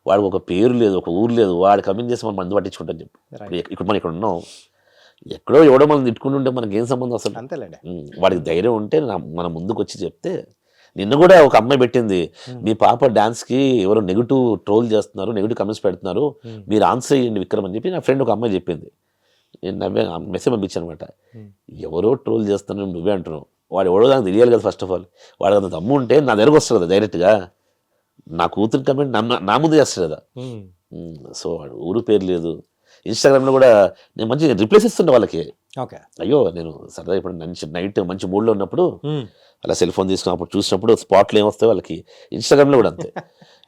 వాడికి ఒక పేరు లేదు, ఒక ఊరు లేదు, వాడు కమెంట్ చేసి మనం మందు పట్టించుకుంటాం చెప్పి. ఇప్పుడు మనం ఇక్కడ ఉన్నాం, ఎక్కడో ఎవడో మనం తిట్టుకుంటుంటే మనకి ఏం సంబంధం అసలు. అంతేలేండి. వాడికి ధైర్యం ఉంటే మన ముందుకు వచ్చి చెప్తే. నిన్న కూడా ఒక అమ్మాయి పెట్టింది, మీ పాప డాన్స్కి ఎవరో నెగిటివ్ ట్రోల్ చేస్తున్నారు, నెగిటివ్ కమెంట్స్ పెడుతున్నారు, మీరు ఆన్సర్ చేయండి విక్రమ్ అని చెప్పి నా ఫ్రెండ్ ఒక అమ్మాయి చెప్పింది. నేను నవ్వే మెసేజ్ పంపించాను అనమాట. ఎవరో ట్రోల్ చేస్తున్నావు నువ్వే అంటున్నావు, వాడు ఎవడో దానికి తెలియాలి కదా. ఫస్ట్ ఆఫ్ ఆల్ వాడు అంత దమ్ము ఉంటే నా దగ్గరకు వస్తుంది కదా డైరెక్ట్గా, నా కూతురు కమెంట్ నా ముందు చేస్తాడు కదా. సో వాడు ఊరు పేరు లేదు. ఇన్స్టాగ్రామ్లో కూడా నేను మంచి రిప్లైస్ ఇస్తుండే వాళ్ళకి. ఓకే. అయ్యో నేను సరదా ఇప్పుడు నైట్ మంచి మూడ్లో ఉన్నప్పుడు అలా సెల్ ఫోన్ తీసుకున్నప్పుడు చూసినప్పుడు స్పాట్లు ఏమొస్తాయి వాళ్ళకి. ఇన్స్టాగ్రామ్లో కూడా అంతే.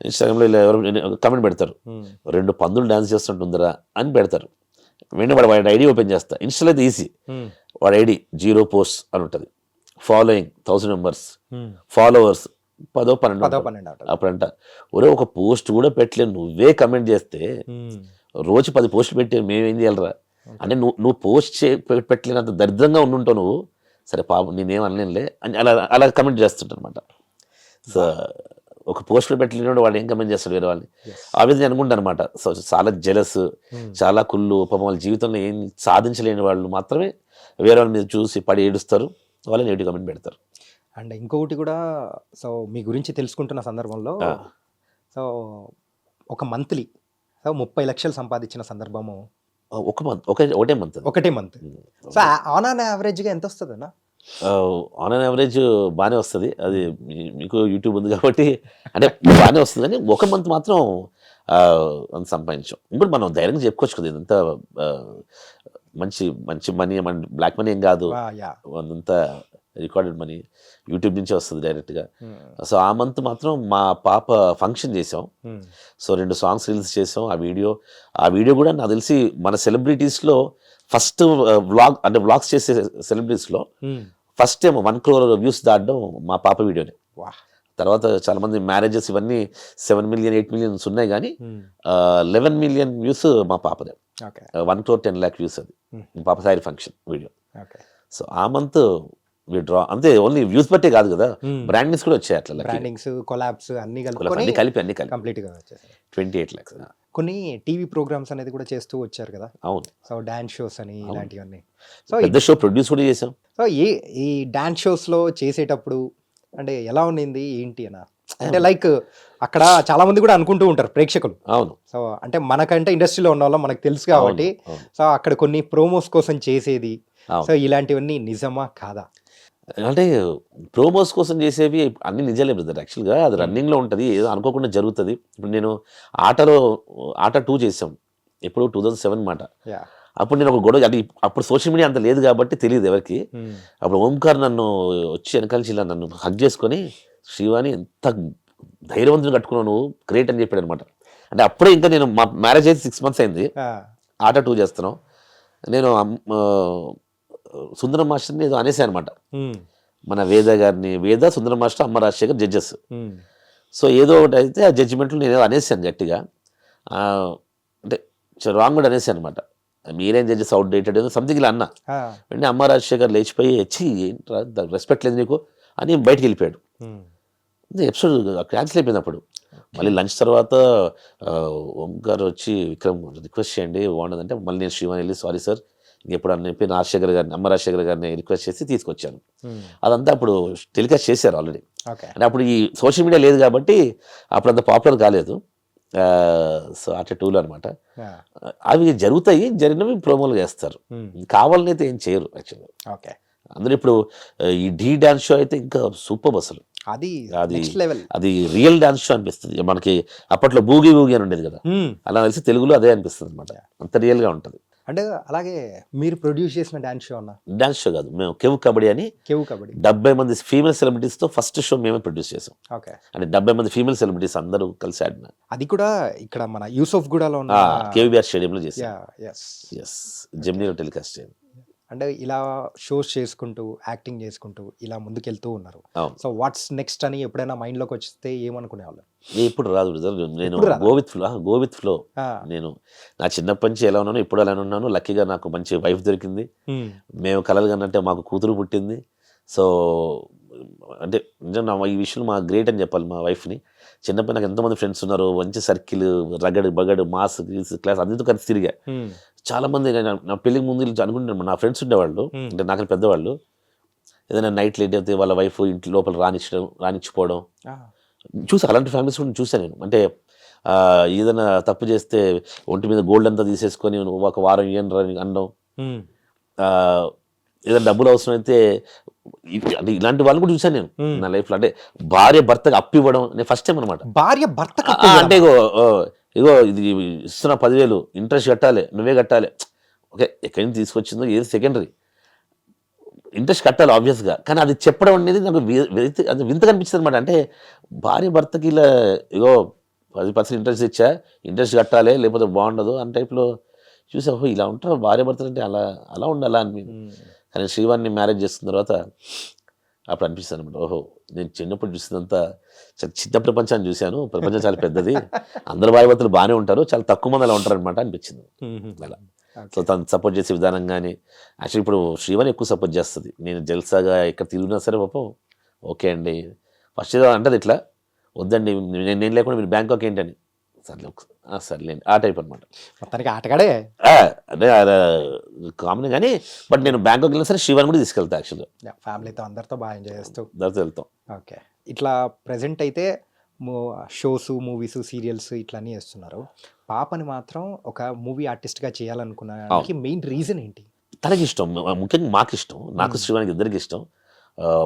ఇన్స్టాగ్రామ్లో ఇలా ఎవరు కమెంట్ పెడతారు, 2 పందులు డాన్స్ చేస్తుంటుందిరా అని పెడతారు. వెంటనే వాడి ఐడి ఓపెన్ చేస్తా. ఇన్స్టాలో అయితే ఈజీ, వాడి ఐడి 0 పోస్ట్ అని ఉంటుంది, ఫాలోయింగ్ 1000 మెంబర్స్, ఫాలోవర్స్ 10-12. అప్పుడంట ఒరే ఒక పోస్ట్ కూడా పెట్టలేదు, నువ్వే కమెంట్ చేస్తే రోజు 10 పోస్టులు పెట్టి మేమేం చేయాలరా అంటే నువ్వు పోస్ట్ పెట్టలేనంత దరిద్రంగా ఉండుంటావు నువ్వు. సరే పాపం నేనేం అనలేనులే అని అలా కమెంట్ చేస్తుంటా అనమాట. సో ఒక పోస్టులు పెట్టలేని వాడు ఏం కమెంట్ చేస్తాడు వేరే వాళ్ళని. ఆ విధంగా అనుకుంటా అనమాట. సో చాలా జెలస్, చాలా కుళ్ళు, పాపం వాళ్ళ జీవితంలో ఏం సాధించలేని వాళ్ళు మాత్రమే వేరే వాళ్ళ మీద చూసి పడి ఏడుస్తారు, వాళ్ళు నెగిటివ్ కమెంట్ పెడతారు. అండ్ ఇంకొకటి కూడా, సో మీ గురించి తెలుసుకుంటున్న సందర్భంలో సో ఒక మంత్లీ సో 30 లక్షలు సంపాదించిన సందర్భము ఒకటే మంత్. ఒకటే మంత్. సో ఆన్ అన్ యావరేజ్గా ఎంత వస్తుంది అన్న? ఆన్ అన్ యావరేజ్ బాగానే వస్తుంది. అది మీకు యూట్యూబ్ ఉంది కాబట్టి అంటే బాగానే వస్తుంది, కానీ ఒక మంత్ మాత్రం అంత సంపాదించాం. ఇంకోటి మనం ధైర్యంగా చెప్పుకోవచ్చు కదా, ఇదంతా మంచి మంచి మనీ, మన బ్లాక్ మనీ ఏం కాదు, అదంతా రికార్డెడ్ మనీ, యూట్యూబ్ నుంచే వస్తుంది డైరెక్ట్గా. సో ఆ మంత్ మాత్రం మా పాప ఫంక్షన్ చేసాం. సో 2 సాంగ్స్ రిలీజ్ చేసాం. ఆ వీడియో కూడా నాకు తెలిసి మన సెలబ్రిటీస్లో ఫస్ట్ వ్లాగ్, అంటే వ్లాగ్స్ చేసే సెలబ్రిటీస్లో ఫస్ట్ టైం 1 crore వ్యూస్ దాటడం మా పాప వీడియోనే. తర్వాత చాలా మంది మ్యారేజెస్ ఇవన్నీ 7 million 8 million ఉన్నాయి, కానీ 11 million వ్యూస్ మా పాపదే. 1 crore 10 lakh వ్యూస్ అది మా పాప సారీ ఫంక్షన్ వీడియో. సో ఆ మంత్ డ్రా అంతే, ఓన్లీ వ్యూస్ బట్టే కాదు కదా, బ్రాండింగ్స్ కూడా వచ్చాయి. అట్లా బ్రాండింగ్స్, కొలాబ్స్ అన్ని కలిపి కంప్లీట్ గా వచ్చేసాయి. 28 lakhs. కొన్ని టీవీ ప్రోగ్రామ్స్ అనేది కూడా చేస్తూ వచ్చారు కదా. అవును. సో డాన్స్ షోస్ అని ఇలాంటివన్నీ. సో పెద్ద షో ప్రొడ్యూస్ కూడా చేసాం. సో ఈ డాన్స్ షోస్ లో చేసేటప్పుడు అంటే ఎలా ఉండింది ఏంటి అన్న? అంటే లైక్ అక్కడ చాలా మంది కూడా అనుకుంటూ ఉంటారు ప్రేక్షకులు. అవును. సో అంటే మనకంటే ఇండస్ట్రీలో ఉన్న వాళ్ళం మనకు తెలుసు కాబట్టి, సో అక్కడ కొన్ని ప్రోమోస్ కోసం చేసేది, సో ఇలాంటివన్నీ నిజమా కాదా? అంటే ప్రోమోస్ కోసం చేసేవి అన్ని నిజాలే బ్రదర్. యాక్చువల్గా అది రన్నింగ్లో ఉంటుంది, ఏదో అనుకోకుండా జరుగుతుంది. ఇప్పుడు నేను ఆట 2 చేసాం, ఎప్పుడు 2007 మాట. అప్పుడు నేను ఒక గొడవ, అది అప్పుడు సోషల్ మీడియా అంత లేదు కాబట్టి తెలియదు ఎవరికి. అప్పుడు ఓంకార్ నన్ను వచ్చి వెనకాల ఇలా నన్ను హగ్ చేసుకొని, శ్రీవాణి ఎంత ధైర్యవంతుని కట్టుకున్నావు నువ్వు, గ్రేట్ అని చెప్పాడు అనమాట. అంటే అప్పుడే ఇంకా నేను మా మ్యారేజ్ అయితే 6 months అయింది, ఆట 2 చేస్తున్నాం. నేను సుందరం మాస్టర్ని ఏదో అనేసాను అనమాట, మన వేద గారిని, వేద సుందరం మాస్టర్, అమ్మ రాజశేఖర్ జడ్జెస్. సో ఏదో ఒకటి అయితే ఆ జడ్జిమెంట్లో నేను ఏదో అనేసాను గట్టిగా, అంటే రాంగ్ కూడా అనేసాను అనమాట. మీరేం జడ్జెస్ అవుట్ డేటెడ్ ఏదో సంథింగ్ ఇలా అన్నా. వెంటనే అమ్మ రాజశేఖర్ లేచిపోయి వచ్చి రెస్పెక్ట్ లేదు నీకు అని బయటికి వెళ్ళిపోయాడు. ఎపిసోడ్ క్యాన్సిల్ అయిపోయింది. అప్పుడు మళ్ళీ లంచ్ తర్వాత ఓంకార్ వచ్చి విక్రమ్ రిక్వెస్ట్ చేయండి బాగుండదంటే, మళ్ళీ నేను శ్రీవాణి వెళ్ళి సారీ సార్ ఇంకెప్పుడు అని చెప్పి రాజశేఖర్ గారిని, అమ్మ రాజశేఖర్ గారిని రిక్వెస్ట్ చేసి తీసుకొచ్చాను. అదంతా అప్పుడు టెలికాస్ట్ చేశారు ఆల్రెడీ. అంటే అప్పుడు ఈ సోషల్ మీడియా లేదు కాబట్టి అప్పుడు అంత పాపులర్ కాలేదు. సో ఆట 2లో అనమాట. అవి జరుగుతాయి, జరిగినవి ప్రోమోలు వేస్తారు, కావాలని అయితే ఏం చేయరు యాక్చువల్గా. అందరూ ఇప్పుడు ఈ ఢీ డాన్స్ షో అయితే ఇంకా సూపర్ అసలు. అది రియల్ డాన్స్ షో అనిపిస్తుంది మనకి. అప్పట్లో బూగి బూగి అని ఉండేది కదా, అలా తెలిసి తెలుగులో అదే అనిపిస్తుంది అనమాట, అంత రియల్ గా ఉంటుంది. అంటే అలాగే మీరు ప్రొడ్యూస్ చేసిన డాన్స్ షో అన్న డాన్స్ షో కాదు, మేము కేవ్ కబడ్డీ అని కేవ్ కబడ్డీ. 70 మంది ఫీమేల్ సెలబ్రిటీస్తో ఫస్ట్ షో మేమే ప్రొడ్యూస్ చేసాం. ఓకే, అంటే 70 మంది ఫీమేల్ సెలబ్రిటీస్ అందరూ కలిసి ఆడిన అది కూడా ఇక్కడ మన యూసఫ్ గూడలో ఉన్న కేవీఆర్ స్టేడియంలో చేసాం. ఎస్. ఎస్, జెమినీలో టెలికాస్ట్ చేయండి. అంటే ఇలా షోస్ చేసుకుంటూ యాక్టింగ్ చేసుకుంటూ ఇలా ముందుకెళ్తూ ఉన్నారు. అవును. సో వాట్స్ నెక్స్ట్ అని ఎప్పుడైనా మైండ్లోకి వస్తే ఏమనుకునేవాళ్ళు? ఇప్పుడు రాదు బ్రదర్, నేను ఇప్పుడు రాదా? Go with flow. నేను నా చిన్నప్పటి నుంచి ఎలా ఉన్నాను ఇప్పుడు అలానే ఉన్నాను. లక్కీగా నాకు మంచి వైఫ్ దొరికింది. మేము కలలు కనంటే మాకు కూతురు పుట్టింది. సో అంటే నిజంగా ఈ విషయంలో మా గ్రేట్ అని చెప్పాలి. మా వైఫ్ని చిన్నప్పుడు నాకు ఎంతోమంది ఫ్రెండ్స్ ఉన్నారు, మంచి సర్కిల్, రగడు బగడు మాస్ క్లాస్ అన్నిటితో కలిసి తిరిగా. చాలా మంది నా పెళ్ళికి ముందు అనుకుంటున్నాను, నా ఫ్రెండ్స్ ఉండేవాళ్ళు, అంటే నాకు పెద్దవాళ్ళు, ఏదైనా నైట్ లేట్ అయితే వాళ్ళ వైఫ్ ఇంటి లోపల రానిచ్చిపోవడం చూసా. అలాంటి ఫ్యామిలీస్ కూడా చూసాను నేను. అంటే ఏదైనా తప్పు చేస్తే ఒంటి మీద గోల్డ్ అంతా తీసేసుకొని ఒక వారం ఇయ్యండి అనడం. ఏదైనా డబ్బులు అవసరం అయితే అంటే ఇలాంటి వాళ్ళు కూడా చూసాను నేను నా లైఫ్లో. అంటే భార్య భర్తకు అప్పు ఇవ్వడం నేను ఫస్ట్ టైం అనమాట. భార్య భర్త అంటే ఇగో ఇది ఇస్తున్న 10,000 ఇంట్రెస్ట్ కట్టాలి, నువ్వే కట్టాలి. ఓకే, ఎక్కడి నుంచి తీసుకొచ్చిందో ఏది సెకండరీ, ఇంట్రెస్ట్ కట్టాలి ఆబ్వియస్గా. కానీ అది చెప్పడం అనేది నాకు అది వింత కనిపించింది అనమాట. అంటే భార్య భర్తకి ఇలా ఇగో 10% ఇంట్రెస్ట్ ఇచ్చా, ఇంట్రెస్ట్ కట్టాలి లేకపోతే బాగుండదు అని టైప్లో చూసా. ఓహో ఇలా ఉంటారు భార్య భర్తలు అంటే, అలా ఉండాలా అని. కానీ శ్రీవాణ్ణి మ్యారేజ్ చేస్తున్న తర్వాత అప్పుడు అనిపిస్తుంది అనమాట, ఓహో నేను చిన్నప్పుడు చూసినంత చాలా చిన్న ప్రపంచాన్ని చూశాను, ప్రపంచం చాలా పెద్దది, అందరు భార్య భర్తలు బాగానే ఉంటారు, చాలా తక్కువ మంది అలా ఉంటారు అనమాట అనిపించింది అలా. సో తను సపోర్ట్ చేసే విధానం కానీ, యాక్చువల్లీ ఇప్పుడు శ్రీవాణి ఎక్కువ సపోర్ట్ చేస్తుంది. నేను జల్సాగా ఎక్కడ తిరిగినా సరే పాపం ఓకే అండి, ఫస్ట్ ఏదో అంటది ఇట్లా, వద్దండి నేను లేకుండా మీరు బ్యాంకాక్ ఏంటని, సర్లేండి ఆ టైప్ అనమాట. మొత్తానికి ఆటగాడే అంటే కామన్ కానీ, బట్ నేను బ్యాంకాక్ వెళ్ళినా సరే శ్రీవాణి కూడా తీసుకెళ్తాను యాక్చువల్గా. ఫ్యామిలీతో అందరితో బాగా ఎంజాయ్ చేస్తూ దాంతో వెళ్తాం. ఓకే, ఇట్లా ప్రజెంట్ అయితే షోస్, మూవీస్, సీరియల్స్ ఇట్లా అన్నీ చేస్తున్నారు. పాపని మాత్రం ఒక మూవీ ఆర్టిస్ట్గా చేయాలనుకున్నానికి మెయిన్ రీజన్ ఏంటి? తనకి ఇష్టం, ముఖ్యంగా మాకు ఇష్టం, నాకు శ్రీవాణికి ఇద్దరికి ఇష్టం.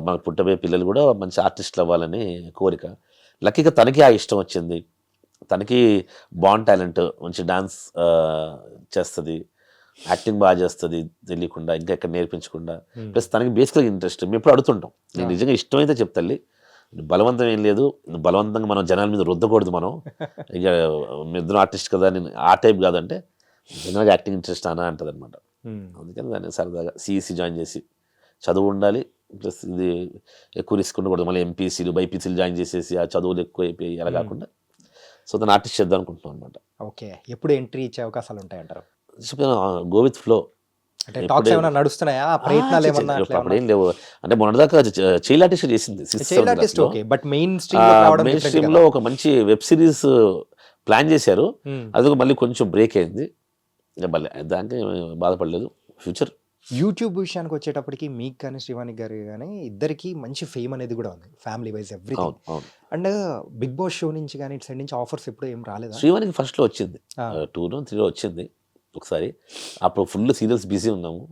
మనకు పుట్టబోయే పిల్లలు కూడా మంచి ఆర్టిస్టులు అవ్వాలని కోరిక. లక్కీగా తనకి ఆ ఇష్టం వచ్చింది. తనకి బాగుంది టాలెంట్, మంచి డాన్స్ చేస్తుంది, యాక్టింగ్ బాగా చేస్తుంది తెలియకుండా, ఇంకా ఎక్కడ నేర్పించకుండా. ప్లస్ తనకి బేసిక్గా ఇంట్రెస్ట్. మేము ఎప్పుడు అడుగుతుంటాం, నేను నిజంగా ఇష్టమైతే చెప్తాల్లి, బలవంతం ఏం లేదు, బలవంతంగా మనం జనాల మీద రుద్దకూడదు, మనం ఇక మీ ఇద్దరు ఆర్టిస్ట్ కదా, నేను ఆ టైప్ కాదంటే జనరల్గా యాక్టింగ్ ఇంట్రెస్ట్ అనా అంటది అనమాట. అందుకని దాన్ని సరదాగా సిఈసి జాయిన్ చేసి చదువు ఉండాలి, ప్లస్ ఇది ఎక్కువ రిస్క్ ఉండకూడదు, మళ్ళీ ఎంపీసీలు బైపీసీలు జాయిన్ చేసేసి ఆ చదువులు ఎక్కువ అయిపోయి అలా కాకుండా, సో తను ఆర్టిస్ట్ చేద్దాం అనుకుంటున్నాం అనమాట. ఓకే, ఎప్పుడు ఎంట్రీ ఇచ్చే అవకాశాలు ఉంటాయంటారు? Go with flow. అంటే టాక్స్ ఏమైనా నడుస్తున్నాయా, ప్రయత్నాలు ఏమన్నా? అప్పుడేం లేవు, అంటే మొన్నదాకా చైల్డ్ ఆర్టిస్ట్ చేసింది. బట్ మెయిన్ స్ట్రీమ్ లో ఒక మంచి వెబ్ సిరీస్ ప్లాన్ చేశారు, అది మళ్ళీ కొంచెం బ్రేక్ అయింది. మళ్ళీ దానికి బాధపడలేదు. ఫ్యూచర్ యూట్యూబ్ విషయానికి వచ్చేటప్పటికి మీకు కానీ శ్రీవాణి గారి కానీ ఇద్దరికి మంచి ఫేమ్ అనేది కూడా ఉంది, family wise everything. And Bigg Boss show నుంచి కానీ ఇటు సైడ్ నుంచి ఆఫర్స్ ఎప్పుడు ఏం రాలేదా? శ్రీవాణికి ఫస్ట్లో వచ్చింది, 2 or 3 వచ్చింది ఒకసారి. అప్పుడు ఫుల్ సీరియల్స్ బిజీ ఉన్నాము.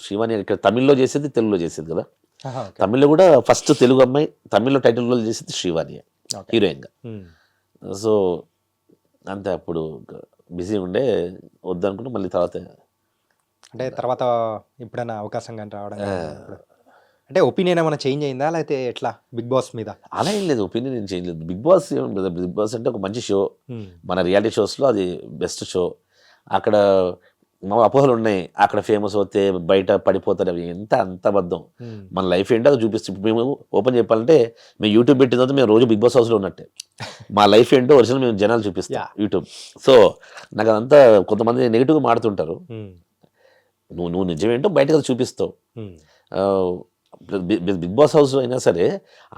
శ్రీవాణి ఇక్కడ తమిళ్లో చేసేది, తెలుగులో చేసేది కదా. తమిళ్లో కూడా ఫస్ట్ తెలుగు అమ్మాయి, తమిళ్లో టైటిల్లో చేసేది శ్రీవాణి హీరోయిన్గా. సో అంతే, అప్పుడు బిజీ ఉండే వద్దనుకుంటే మళ్ళీ తర్వాత అంటే తర్వాత ఎప్పుడైనా అవకాశం కానీ రావడం, అంటే ఒపీనియన్ ఏమైనా చేంజ్ అయిందా లేకపోతే ఎట్లా బిగ్ బాస్ మీద? అలా ఏం లేదు, ఒపీనియన్ ఏం చేంజ్ లేదు. బిగ్ బాస్ ఏముంది కదా, బిగ్ బాస్ అంటే ఒక మంచి షో, మన రియాలిటీ షోస్లో అది బెస్ట్ షో. అక్కడ మా అపోహలు ఉన్నాయి, అక్కడ ఫేమస్ అవుతే బయట పడిపోతారు, అవి అంత అబద్ధం. మన లైఫ్ ఏంటో అది చూపిస్తుంది. మేము ఓపెన్ చెప్పాలంటే, మేము యూట్యూబ్ పెట్టిన తర్వాత మేము రోజు బిగ్ బాస్ హౌస్లో ఉన్నట్టే, మా లైఫ్ ఏంటో ఒరిజినల్ మేము జనాలు చూపిస్తాం యూట్యూబ్. సో నాకు అదంతా, కొంతమంది నెగిటివ్గా మాడుతుంటారు, నువ్వు నిజమేంటో బయటకు అది చూపిస్తావు. బిగ్ బాస్ హౌస్ అయినా సరే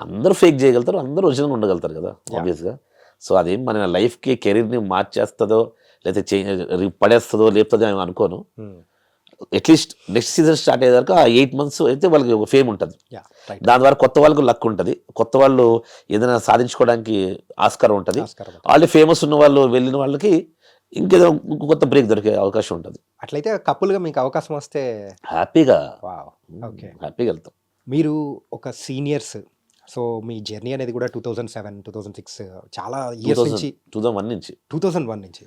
అందరూ ఫేక్ చేయగలుగుతారు, అందరూ ఒరిజినల్గా ఉండగలుగుతారు కదా ఆబ్వియస్గా. సో అదేం మన లైఫ్కి కెరీర్ని మార్చేస్తుందో లేకపోతే పడేస్తుందో లేపుతుందో అని అనుకోను. అట్లీస్ట్ నెక్స్ట్ సీజన్ స్టార్ట్ అయ్యేదాకా ఆ 8 months అయితే వాళ్ళకి ఒక ఫేమ్ ఉంటుంది. దాని ద్వారా కొత్త వాళ్ళకు లక్ ఉంటుంది, కొత్త వాళ్ళు ఏదైనా సాధించుకోవడానికి ఆస్కారం ఉంటుంది. ఆల్రెడీ ఫేమస్ ఉన్న వాళ్ళు వెళ్ళిన వాళ్ళకి ఇంకేదో కొత్త బ్రేక్ దొరికే అవకాశం ఉంటుంది. అట్లయితే కపుల్గా మీకు అవకాశం వస్తే హ్యాపీగా వెళ్తాం. మీరు ఒక సీనియర్స్, సో మీ జర్నీ అనేది కూడా 2007, 2006 చాలా ఇయర్స్ నుంచి, 2001 నుంచి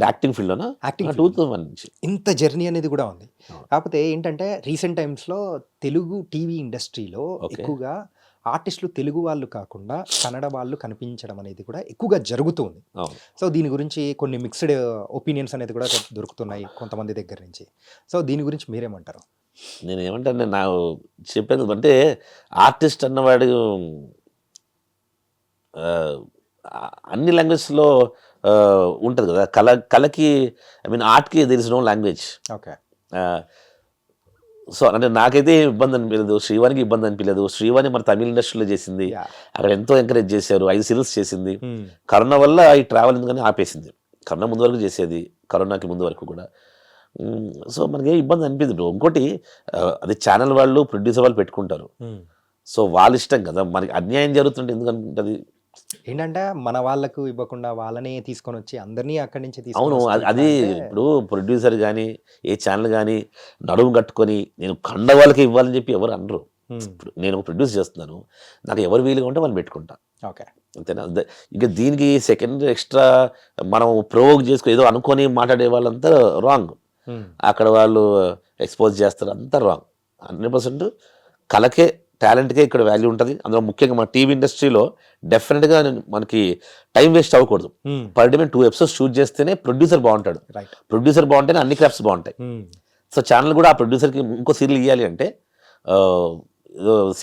యాక్టింగ్ ఫీల్డ్లోనా యాక్టింగ్ 2001 నుంచి. ఇంత జర్నీ అనేది కూడా ఉంది. అవును. కాకపోతే ఏంటంటే రీసెంట్ టైమ్స్‌లో తెలుగు టీవీ ఇండస్ట్రీలో ఓకే. ఎక్కువగా ఆర్టిస్టులు తెలుగు వాళ్ళు కాకుండా కన్నడ వాళ్ళు కనిపించడం అనేది కూడా ఎక్కువగా జరుగుతుంది. అవును. సో దీని గురించి కొన్ని మిక్స్డ్ ఒపీనియన్స్ అనేది కూడా దొరుకుతున్నాయి కొంతమంది దగ్గర నుంచి. సో దీని గురించి మీరేమంటారు? నేను ఏమంటాను, నా చెప్పేది అంటే ఆర్టిస్ట్ అన్నవాడు అన్ని లాంగ్వేజ్లో ఉంటుంది కదా. కళకి ఐ మీన్ ఆర్ట్కి there is no language. Okay. So అంటే నాకైతే ఇబ్బంది అనిపించలేదు, శ్రీవాణికి ఇబ్బంది అనిపించలేదు. శ్రీవాణి మన తమిళ ఇండస్ట్రీలో చేసింది, యా. అక్కడ ఎంతో ఎంకరేజ్ చేశారు, 5 సీరియల్స్ చేసింది. కరోనా వల్ల ఈ ట్రావెల్ ఎందుకని ఆపేసింది. కరోనా ముందు వరకు చేసేది, కరోనాకి ముందు వరకు కూడా. సో మనకి ఏ ఇబ్బంది అనిపించదు. ఇంకోటి అది ఛానల్ వాళ్ళు ప్రొడ్యూసర్ వాళ్ళు పెట్టుకుంటారు. సో వాళ్ళ ఇష్టం కదా, మనకి అన్యాయం జరుగుతుంటే ఎందుకు అనుకుంటుంది. ఏంటంటే మన వాళ్ళకు ఇవ్వకుండా వాళ్ళనే తీసుకొని వచ్చి అందరినీ అక్కడి నుంచి అవును, అది ఇప్పుడు ప్రొడ్యూసర్ కానీ ఏ ఛానల్ కానీ నడుము కట్టుకొని నేను కండ వాళ్ళకి ఇవ్వాలని చెప్పి ఎవరు అనరు. ఇప్పుడు నేను ప్రొడ్యూస్ చేస్తున్నాను, నాకు ఎవరు వీలుగా ఉంటే వాళ్ళు పెట్టుకుంటా. ఓకే. అంతేనా. ఇంకా దీనికి సెకండ్ ఎక్స్ట్రా మనం ప్రొవోక్ చేసుకుని ఏదో అనుకొని మాట్లాడే వాళ్ళంతా రాంగ్. అక్కడ వాళ్ళు ఎక్స్పోజ్ చేస్తారు, అంతా రాంగ్. 100% కళకే టాలెంట్కే ఇక్కడ వాల్యూ ఉంటుంది. అందులో ముఖ్యంగా మన టీవీ ఇండస్ట్రీలో డెఫినెట్గా మనకి టైం వేస్ట్ అవ్వకూడదు. పర్ డే 2 ఎపిసోడ్స్ షూట్ చేస్తేనే ప్రొడ్యూసర్ బాగుంటాడు. రైట్. ప్రొడ్యూసర్ బాగుంటేనే అన్ని క్రాఫ్ట్స్ బాగుంటాయి. సో ఛానల్ కూడా ఆ ప్రొడ్యూసర్కి ఇంకో సీరియల్ ఇవ్వాలి అంటే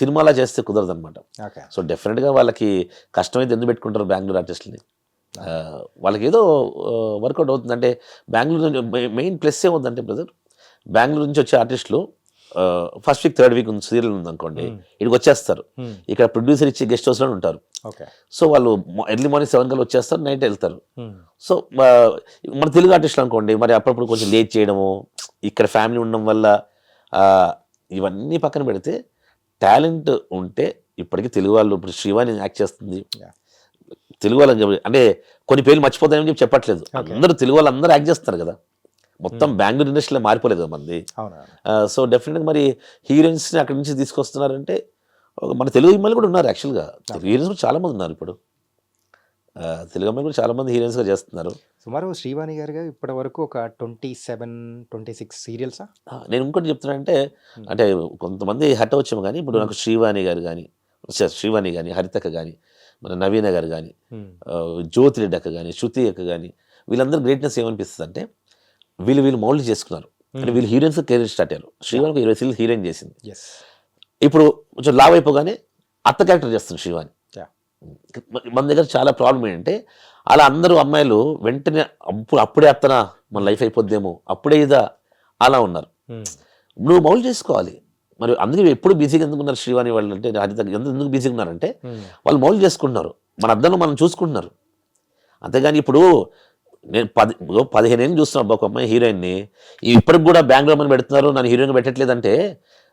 సినిమాలా చేస్తే కుదరదు అనమాట. ఓకే. సో డెఫినెట్గా వాళ్ళకి కష్టమైతే ఎందుకు పెట్టుకుంటారు బెంగళూరు ఆర్టిస్టులని. వాళ్ళకి ఏదో వర్కౌట్ అవుతుంది. అంటే బెంగళూరు మెయిన్ ప్లస్ ఏముందంటే బ్రదర్, బెంగళూరు నుంచి వచ్చే ఆర్టిస్టులు first week 3rd week serial ఉందనుకోండి, ఇక్కడికి వచ్చేస్తారు. ఇక్కడ ప్రొడ్యూసర్ ఇచ్చే గెస్ట్ హౌస్లో ఉంటారు. ఓకే. సో వాళ్ళు ఎర్లీ మార్నింగ్ 7 కల్లా వచ్చేస్తారు, నైట్ వెళ్తారు. సో మన తెలుగు ఆర్టిస్టులు అనుకోండి, మరి అప్పుడప్పుడు కొంచెం లేట్ చేయడము, ఇక్కడ ఫ్యామిలీ ఉండడం వల్ల ఇవన్నీ పక్కన పెడితే టాలెంట్ ఉంటే ఇప్పటికీ తెలుగు వాళ్ళు, ఇప్పుడు శ్రీవాణి యాక్ట్ చేస్తుంది, తెలుగు వాళ్ళు అంటే కొన్ని పేర్లు మర్చిపోతాయని చెప్పి చెప్పట్లేదు. అందరూ తెలుగు వాళ్ళు అందరూ యాక్ట్ చేస్తారు కదా. మొత్తం బెంగళూరు ఇండస్ట్రీలో మారిపోలేదు కదా మంది. సో డెఫినెట్గా మరి హీరోయిన్స్ని అక్కడి నుంచి తీసుకొస్తున్నారంటే మన తెలుగు అమ్మాయిలు కూడా ఉన్నారు. యాక్చువల్గా తెలుగు హీరోయిన్స్ కూడా చాలామంది ఉన్నారు. ఇప్పుడు తెలుగు అమ్మాయిలు కూడా చాలామంది హీరోయిన్స్గా చేస్తున్నారు. సుమారు శ్రీవాణి గారు ఇప్పటి వరకు ఒక 27-26 సీరియల్సా? నేను ఇంకోటి చెప్తున్నానంటే, అంటే కొంతమంది హట్ వచ్చాము కానీ ఇప్పుడు నాకు శ్రీవాణి కానీ హరితక్క కానీ మన నవీన గారు కానీ జ్యోతిరెడ్డి అక్క కానీ శృతి అక్క కానీ వీళ్ళందరూ గ్రేట్నెస్ ఏమనిపిస్తుంది అంటే వీళ్ళు మౌల్డ్ చేసుకున్నారు. అంటే వీళ్ళు హీరోయిన్స్ కెరీర్ స్టార్ట్ అయ్యారు. శ్రీవాణి 20 సీరియల్ హీరోయిన్ చేసింది. ఇప్పుడు కొంచెం లావ్ అయిపోగానే అత్త క్యారెక్టర్ చేస్తుంది శ్రీవాణి. మన దగ్గర చాలా ప్రాబ్లం ఏంటంటే అలా అందరూ అమ్మాయిలు వెంటనే అప్పుడే అత్తనా మన లైఫ్ అయిపోద్దేమో, అప్పుడే ఇదా అలా ఉన్నారు. నువ్వు మౌల్డ్ చేసుకోవాలి. మరి అందుకే ఎప్పుడు బిజీగా ఎందుకున్నారు శ్రీవాణి వాళ్ళు అంటే, ఎందుకు బిజీగా ఉన్నారంటే వాళ్ళు మౌల్డ్ చేసుకుంటున్నారు, మన అద్దంలో మనం చూసుకుంటున్నారు. అంతేగాని ఇప్పుడు నేను 15 ఏళ్ళు చూస్తున్నాను ఒక అమ్మాయి హీరోయిన్ని, ఇప్పటికి కూడా బెంగళూరు అమ్మని పెడుతున్నారు, నన్ను హీరోయిన్గా పెట్టట్లేదంటే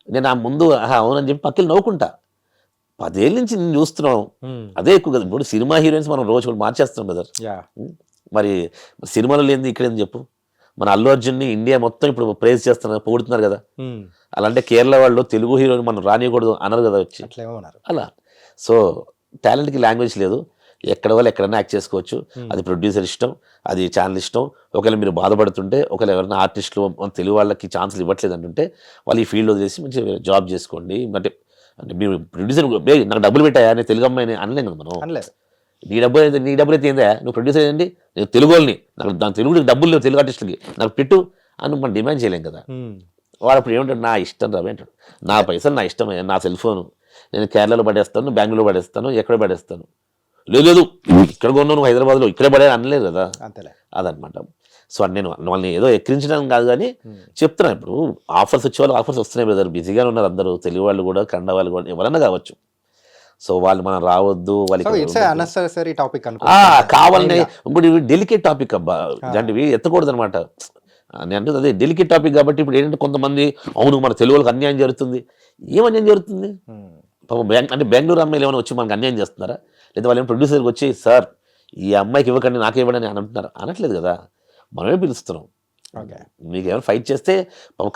నేను ఆ ముందు అవునని చెప్పి పక్కన నవ్వుకుంటా. 10 ఏళ్ళ నుంచి నేను చూస్తున్నాం, అదే ఎక్కువ కదా. ఇప్పుడు సినిమా హీరోయిన్స్ మనం రోజు కూడా మార్చేస్తున్నాం కదా. మరి సినిమాలో లేనిది ఇక్కడ ఏంది చెప్పు. మన అల్లు అర్జున్ని ఇండియా మొత్తం ఇప్పుడు ప్రైజ్ చేస్తున్నారు, పొగుడుతున్నారు కదా. అలాంటి కేరళ వాళ్ళు తెలుగు హీరోని మనం రానియకూడదు అనరు కదా వచ్చి అలా. సో టాలెంట్కి లాంగ్వేజ్ లేదు, ఎక్కడ వాళ్ళు ఎక్కడైనా యాక్ట్ చేసుకోవచ్చు. అది ప్రొడ్యూసర్ ఇష్టం, అది ఛానల్ ఇష్టం. ఒకవేళ మీరు బాధపడుతుంటే, ఒకవేళ ఎవరైనా ఆర్టిస్టులు తెలుగు వాళ్ళకి ఛాన్సులు ఇవ్వట్లేదు అంటుంటే వాళ్ళు ఈ ఫీల్డ్ వదిలేసి మంచి జాబ్ చేసుకోండి. అంటే మీరు ప్రొడ్యూసర్ నాకు డబ్బులు పెట్టాయా నేను తెలుగు అమ్మాయిని అనలేం కదా మనం. నీ డబ్బులు అయితే ఏందా, నువ్వు ప్రొడ్యూసర్ ఏంటి, నేను తెలుగు వాళ్ళని, నాకు దాని తెలుగు డబ్బులు లేవు తెలుగు ఆర్టిస్టులకి నాకు పెట్టు అని మనం డిమాండ్ చేయలేం కదా. వాడు అప్పుడు ఏమంటాడు, నా ఇష్టం రా అంటాడు. నా పైసలు నా ఇష్టమే, నా సెల్ ఫోను నేను కేరళలో పడేస్తాను, బెంగళూరులో పడేస్తాను, ఎక్కడ పడేస్తాను. లేదు ఇక్కడ కొన్నావు నువ్వు హైదరాబాద్లో ఇక్కడే పడే అనలేదు కదా. అదనమాట. సో నేను వాళ్ళని ఏదో ఎక్కిరించడం కాదు కానీ చెప్తున్నాను. ఇప్పుడు ఆఫర్స్ వచ్చేవాళ్ళు ఆఫర్స్ వస్తున్నాయి బ్రదర్, బిజీగానే ఉన్నారు అందరూ, తెలుగు వాళ్ళు కూడా కన్నడ వాళ్ళు కూడా ఎవరన్నా కావచ్చు. సో వాళ్ళు మనం రావద్దు, వాళ్ళకి కావాలని ఇంకోటి డెలికేట్ టాపిక్ అబ్బా, ఇలాంటివి ఎత్తకూడదు అనమాట. నేను అంటే అదే డెలికేట్ టాపిక్ కాబట్టి ఇప్పుడు ఏంటంటే కొంతమంది అవును మన తెలుగు వాళ్ళకి అన్యాయం జరుగుతుంది. ఏమన్యాయం జరుగుతుంది అంటే బెంగళూరు అమ్మాయిలు ఏమైనా వచ్చి మనకు అన్యాయం చేస్తున్నారా, లేదా వాళ్ళు ఏమైనా ప్రొడ్యూసర్కి వచ్చి సార్ ఈ అమ్మాయికి ఇవ్వకండి నాకే ఇవ్వండి అని అంటున్నారు అనట్లేదు కదా, మనమే పిలుస్తున్నాం. మీకు ఏమైనా ఫైట్ చేస్తే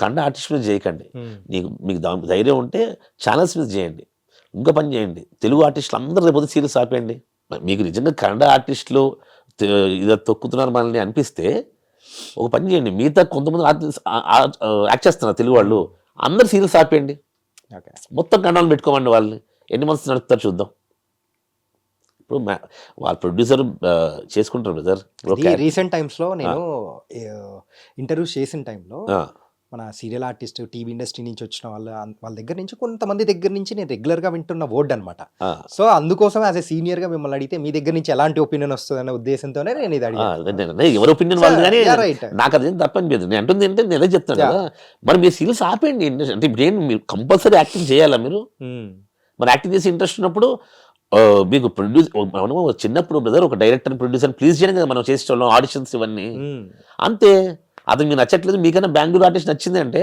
కన్నడ ఆర్టిస్ట్ మీద చేయకండి, మీకు ధైర్యం ఉంటే ఛానల్స్ మీద చేయండి, ఇంకా పని చేయండి. తెలుగు ఆర్టిస్టులు అందరూ రేపు సీరియల్స్ ఆపేయండి. మీకు నిజంగా కన్నడ ఆర్టిస్టులు ఇదో తొక్కుతున్నారు మనల్ని అనిపిస్తే ఒక పని చేయండి, మిగతా కొంతమంది యాక్ట్ చేస్తున్నారు తెలుగు వాళ్ళు, అందరు సీరియల్స్ ఆపేయండి, ఓకే. మొత్తం కండాలు పెట్టుకోమండి వాళ్ళని, ఎన్ని మంత్స్ నడుపుతారు చూద్దాం. ఇప్పుడు వాళ్ళ ప్రొడ్యూసర్ చేసుకుంటారు బ్రదర్. రీసెంట్ టైమ్స్లో నేను ఇంటర్వ్యూస్ చేసిన టైంలో మన సీరియల్ ఆర్టిస్ట్ టీవీ ఇండస్ట్రీ నుంచి వచ్చిన వాళ్ళ దగ్గర నుంచి కొంతమంది దగ్గర నుంచి నేను రెగ్యులర్గా వింటున్న వర్డ్ అనమాట. సో అందుకోసం యాజ్ ఏ సీనియర్గా మిమ్మల్ని అడిగితే మీ దగ్గర నుంచి ఎలాంటి ఒపీనియన్ వస్తుంది అనే ఉద్దేశంతోనే నేను ఇది అడిగాను. ఎవరి ఒపీనియన్ వాళ్ళు, కానీ రైట్, నాకు అదేం తప్పనిపించదు. నేను అంటుంది ఏంటంటే నేను అదే చెప్తాను కదా, మరి మీరు సీరియల్స్ ఆపేయండి. అంటే ఇప్పుడు ఏం మీరు కంపల్సరీ యాక్టింగ్ చేయాలా మీరు? మరి యాక్టింగ్ చేసి ఇంట్రెస్ట్ ఉన్నప్పుడు మీకు మనం చిన్నప్పుడు బ్రదర్ ఒక డైరెక్టర్ ప్రొడ్యూసర్ ప్లీజ్ చేయడం కదా మనం చేసేవాళ్ళం, ఆడిషన్స్ ఇవన్నీ అంతే. అది మీకు నచ్చట్లేదు, మీకన్నా బెంగళూరు ఆర్టిస్ట్ నచ్చింది అంటే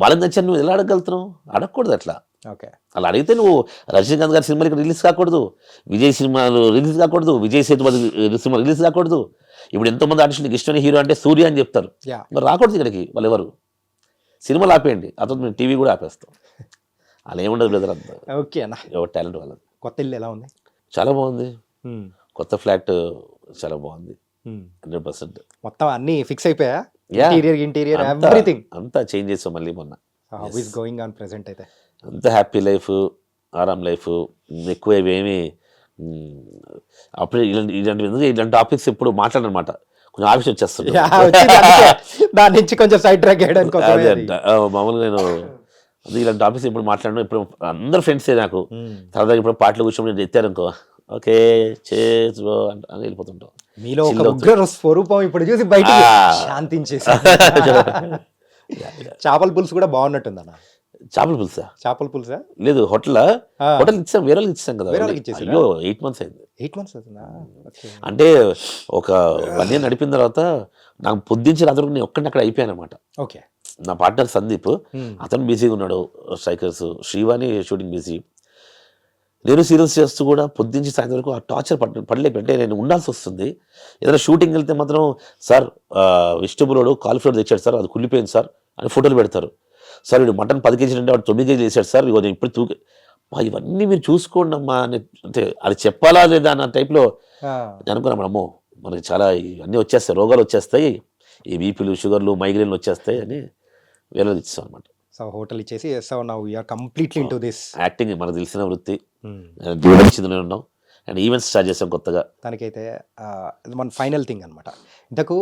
వాళ్ళకి నచ్చాను నువ్వు ఎలా అడగలుగుతున్నావు? అడగకూడదు అట్లా. ఓకే, అలా అడిగితే నువ్వు రజనీకాంత్ గారి సినిమాలు ఇక్కడ రిలీజ్ కాకూడదు, విజయ్ సినిమాలు రిలీజ్ కాకూడదు, విజయ్ సేతుపతి సినిమా రిలీజ్ కాకూడదు. ఇప్పుడు ఎంతోమంది ఆర్టిస్ట్ నీకు ఇష్టమైన హీరో అంటే సూర్య అని చెప్తారు, మరి రాకూడదు ఇక్కడికి వాళ్ళు ఎవరు. సినిమాలు ఆపేయండి, అతను మేము టీవీ కూడా ఆపేస్తాం. అలా ఏముండదు బ్రదర్, అంతా ఓకే అన్న. ఎవరు టాలెంట్ వాళ్ళది. కొత్త ఇల్లు ఎలా ఉంది? చాలా బాగుంది, కొత్త ఫ్లాట్ చాలా బాగుంది, 100%. మొత్తం అన్ని ఫిక్స్ అయిపోయా? ఇంటీరియర్ ఎవ్రీథింగ్ అంతా చేంజ్ చేసాం మళ్ళీ మొన్న. How is going on present? అయితే అంత హ్యాపీ లైఫ్, ఆరామ్ లైఫ్, ఎక్కువ ఏమి అప్పుడు ఇలాంటి టాపిక్స్ ఎప్పుడు మాట్లాడనమాట, కొంచెం ఆఫీస్ వచ్చేస్తుంది. దాని నుంచి కొంచెం సైడ్ ట్రాక్ చేయడానికి మామూలుగా నేను అది ఇలాంటి టాపిక్స్ ఇప్పుడు మాట్లాడను. ఇప్పుడు అందరు ఫ్రెండ్సే నాకు. సరదాగా ఇప్పుడు పాటలు కూర్చొని నేను ఎత్తారనుకో, ఓకే చేసు అని వెళ్ళిపోతుంటాం. మీలో ఒక ఉగ్ర స్వరూపం ఇప్పుడు చూసి బయట శాంతించేసి. చేపల పులుసు కూడా బాగున్నట్టుంది అన్న. చేపల పులుసా? చేపల పులుసా లేదు, హోటల్ ఇచ్చాం, వేరే వాళ్ళకి ఇచ్చాం కదా. అయ్యో 8 months అయింది. 8 months అవుతుందా? అంటే ఒక 1 year నడిపిన తర్వాత నాకు పొద్దుంచి రాత్రి నేను ఒక్కడిని అక్కడ అయిపోయాను అనమాట. ఓకే. నా పార్ట్నర్ సందీప్, అతను బిజీగా ఉన్నాడు స్ట్రైకర్స్, శ్రీవాణి షూటింగ్ బిజీ, నేను సీరియల్స్ చేస్తూ కూడా పొద్దుంచి సాయంత్రం వరకు ఆ టార్చర్ పడలేపు. అంటే నేను ఉండాల్సి వస్తుంది. ఏదైనా షూటింగ్ వెళ్తే మాత్రం సార్ వెజిటబుల్ కాలిఫ్లవర్ తెచ్చాడు సార్, అది కుళ్ళిపోయింది సార్ అని ఫోటోలు పెడతారు. సార్ వీడు మటన్ 10 kg అంటే వాడు 9 kg వేసాడు సార్, ఇగో నేను ఇప్పుడు ఇవన్నీ మీరు చూసుకోండి అమ్మా అని. అంటే అది చెప్పాలా లేదా అన్న టైప్లో అనుకున్నాం. అమ్మో మనకి చాలా ఇవన్నీ వచ్చేస్తాయి, రోగాలు వచ్చేస్తాయి, ఈ బీపీలు షుగర్లు మైగ్రేన్లు వచ్చేస్తాయి అని వేరే ఇచ్చాం అనమాట. సో హోటల్ ఇచ్చేసి కంప్లీట్లీ ఇంటూ దిస్ యాక్టింగ్ మనకు తెలిసిన వృత్తి, ఇచ్చింది ఉన్నాం. అండ్ ఈవెంట్స్ స్టార్ట్ చేసాం కొత్తగా. దానికైతే మన ఫైనల్ థింగ్ అనమాట. ఇంతకు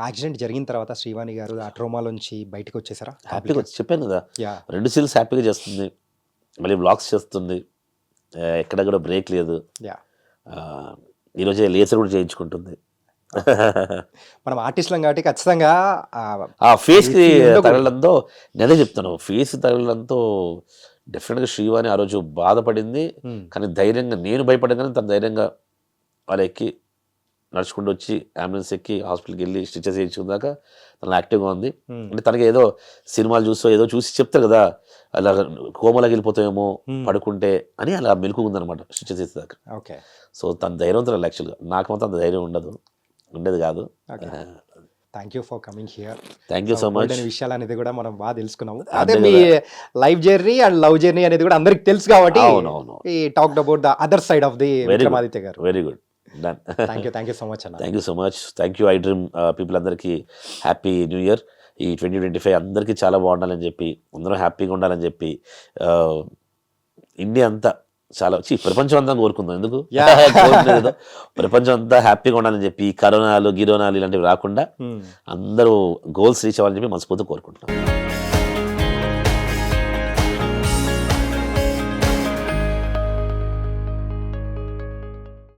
యాక్సిడెంట్ జరిగిన తర్వాత శ్రీవాణి గారు ఆ ట్రోమాలోంచి బయటకు వచ్చేసారా? హ్యాపీగా చెప్పాను కదా, 2 series హ్యాపీగా చేస్తుంది, మళ్ళీ బ్లాగ్స్ చేస్తుంది, ఎక్కడ కూడా బ్రేక్ లేదు. ఈరోజే లేసర్ కూడా చేయించుకుంటుంది. మనం ఆర్టిస్టులం కాబట్టి ఖచ్చితంగా ఆ ఫేస్కి తగలడంతో నేనే చెప్తాను, ఫేస్ తగలడంతో డెఫినెట్గా శ్రీవాణి ఆ రోజు బాధపడింది. కానీ ధైర్యంగా, నేను భయపడగానే తను ధైర్యంగా వాళ్ళు ఎక్కి నడుచుకుంటూ వచ్చి అంబులెన్స్ ఎక్కి హాస్పిటల్కి వెళ్ళి స్టిచెస్ చేయించుకున్నాక తను యాక్టివ్గా ఉంది. అంటే తనకి ఏదో సినిమాలు చూసి చెప్తారు కదా, అలా కోమలాకి వెళ్ళిపోతామేమో పడుకుంటే అని అలా మెలకు ఉందన్నమాట స్టిచెస్ చేసేదాకా. ఓకే. సో తన ధైర్యవంతులు యాక్చువల్గా, నాకు మాత్రం అంత ధైర్యం ఉండేది కాదు. Thank you for coming here. Thank you so much. విషయాలు అనేది కూడా మనం బాగా తెలుసుకున్నాము. అదే మీ life journey and love journey అనేది కూడా అందరికి తెలుసు కాబట్టి ఈ talked about the other side of the Vikramaditya garu. Very good, done. Thank you so much అన్న. Thank you so much. Thank you I dream people అందరికీ హ్యాపీ న్యూ ఇయర్. ఈ 2025 అందరికీ చాలా బాగుండాలని చెప్పి, అందరూ హ్యాపీగా ఉండాలని చెప్పి, ఇండియా అంతా చాలా ప్రపంచం అంతా కోరుకుందాం. ఎందుకు ప్రపంచం అంతా హ్యాపీగా ఉండాలని చెప్పి, కరోనాలు గిరోనాలు ఇలాంటివి రాకుండా అందరూ గోల్స్ రీచ్ అవ్వాలని చెప్పి మనస్ఫూర్తిగా కోరుకుంటున్నాం.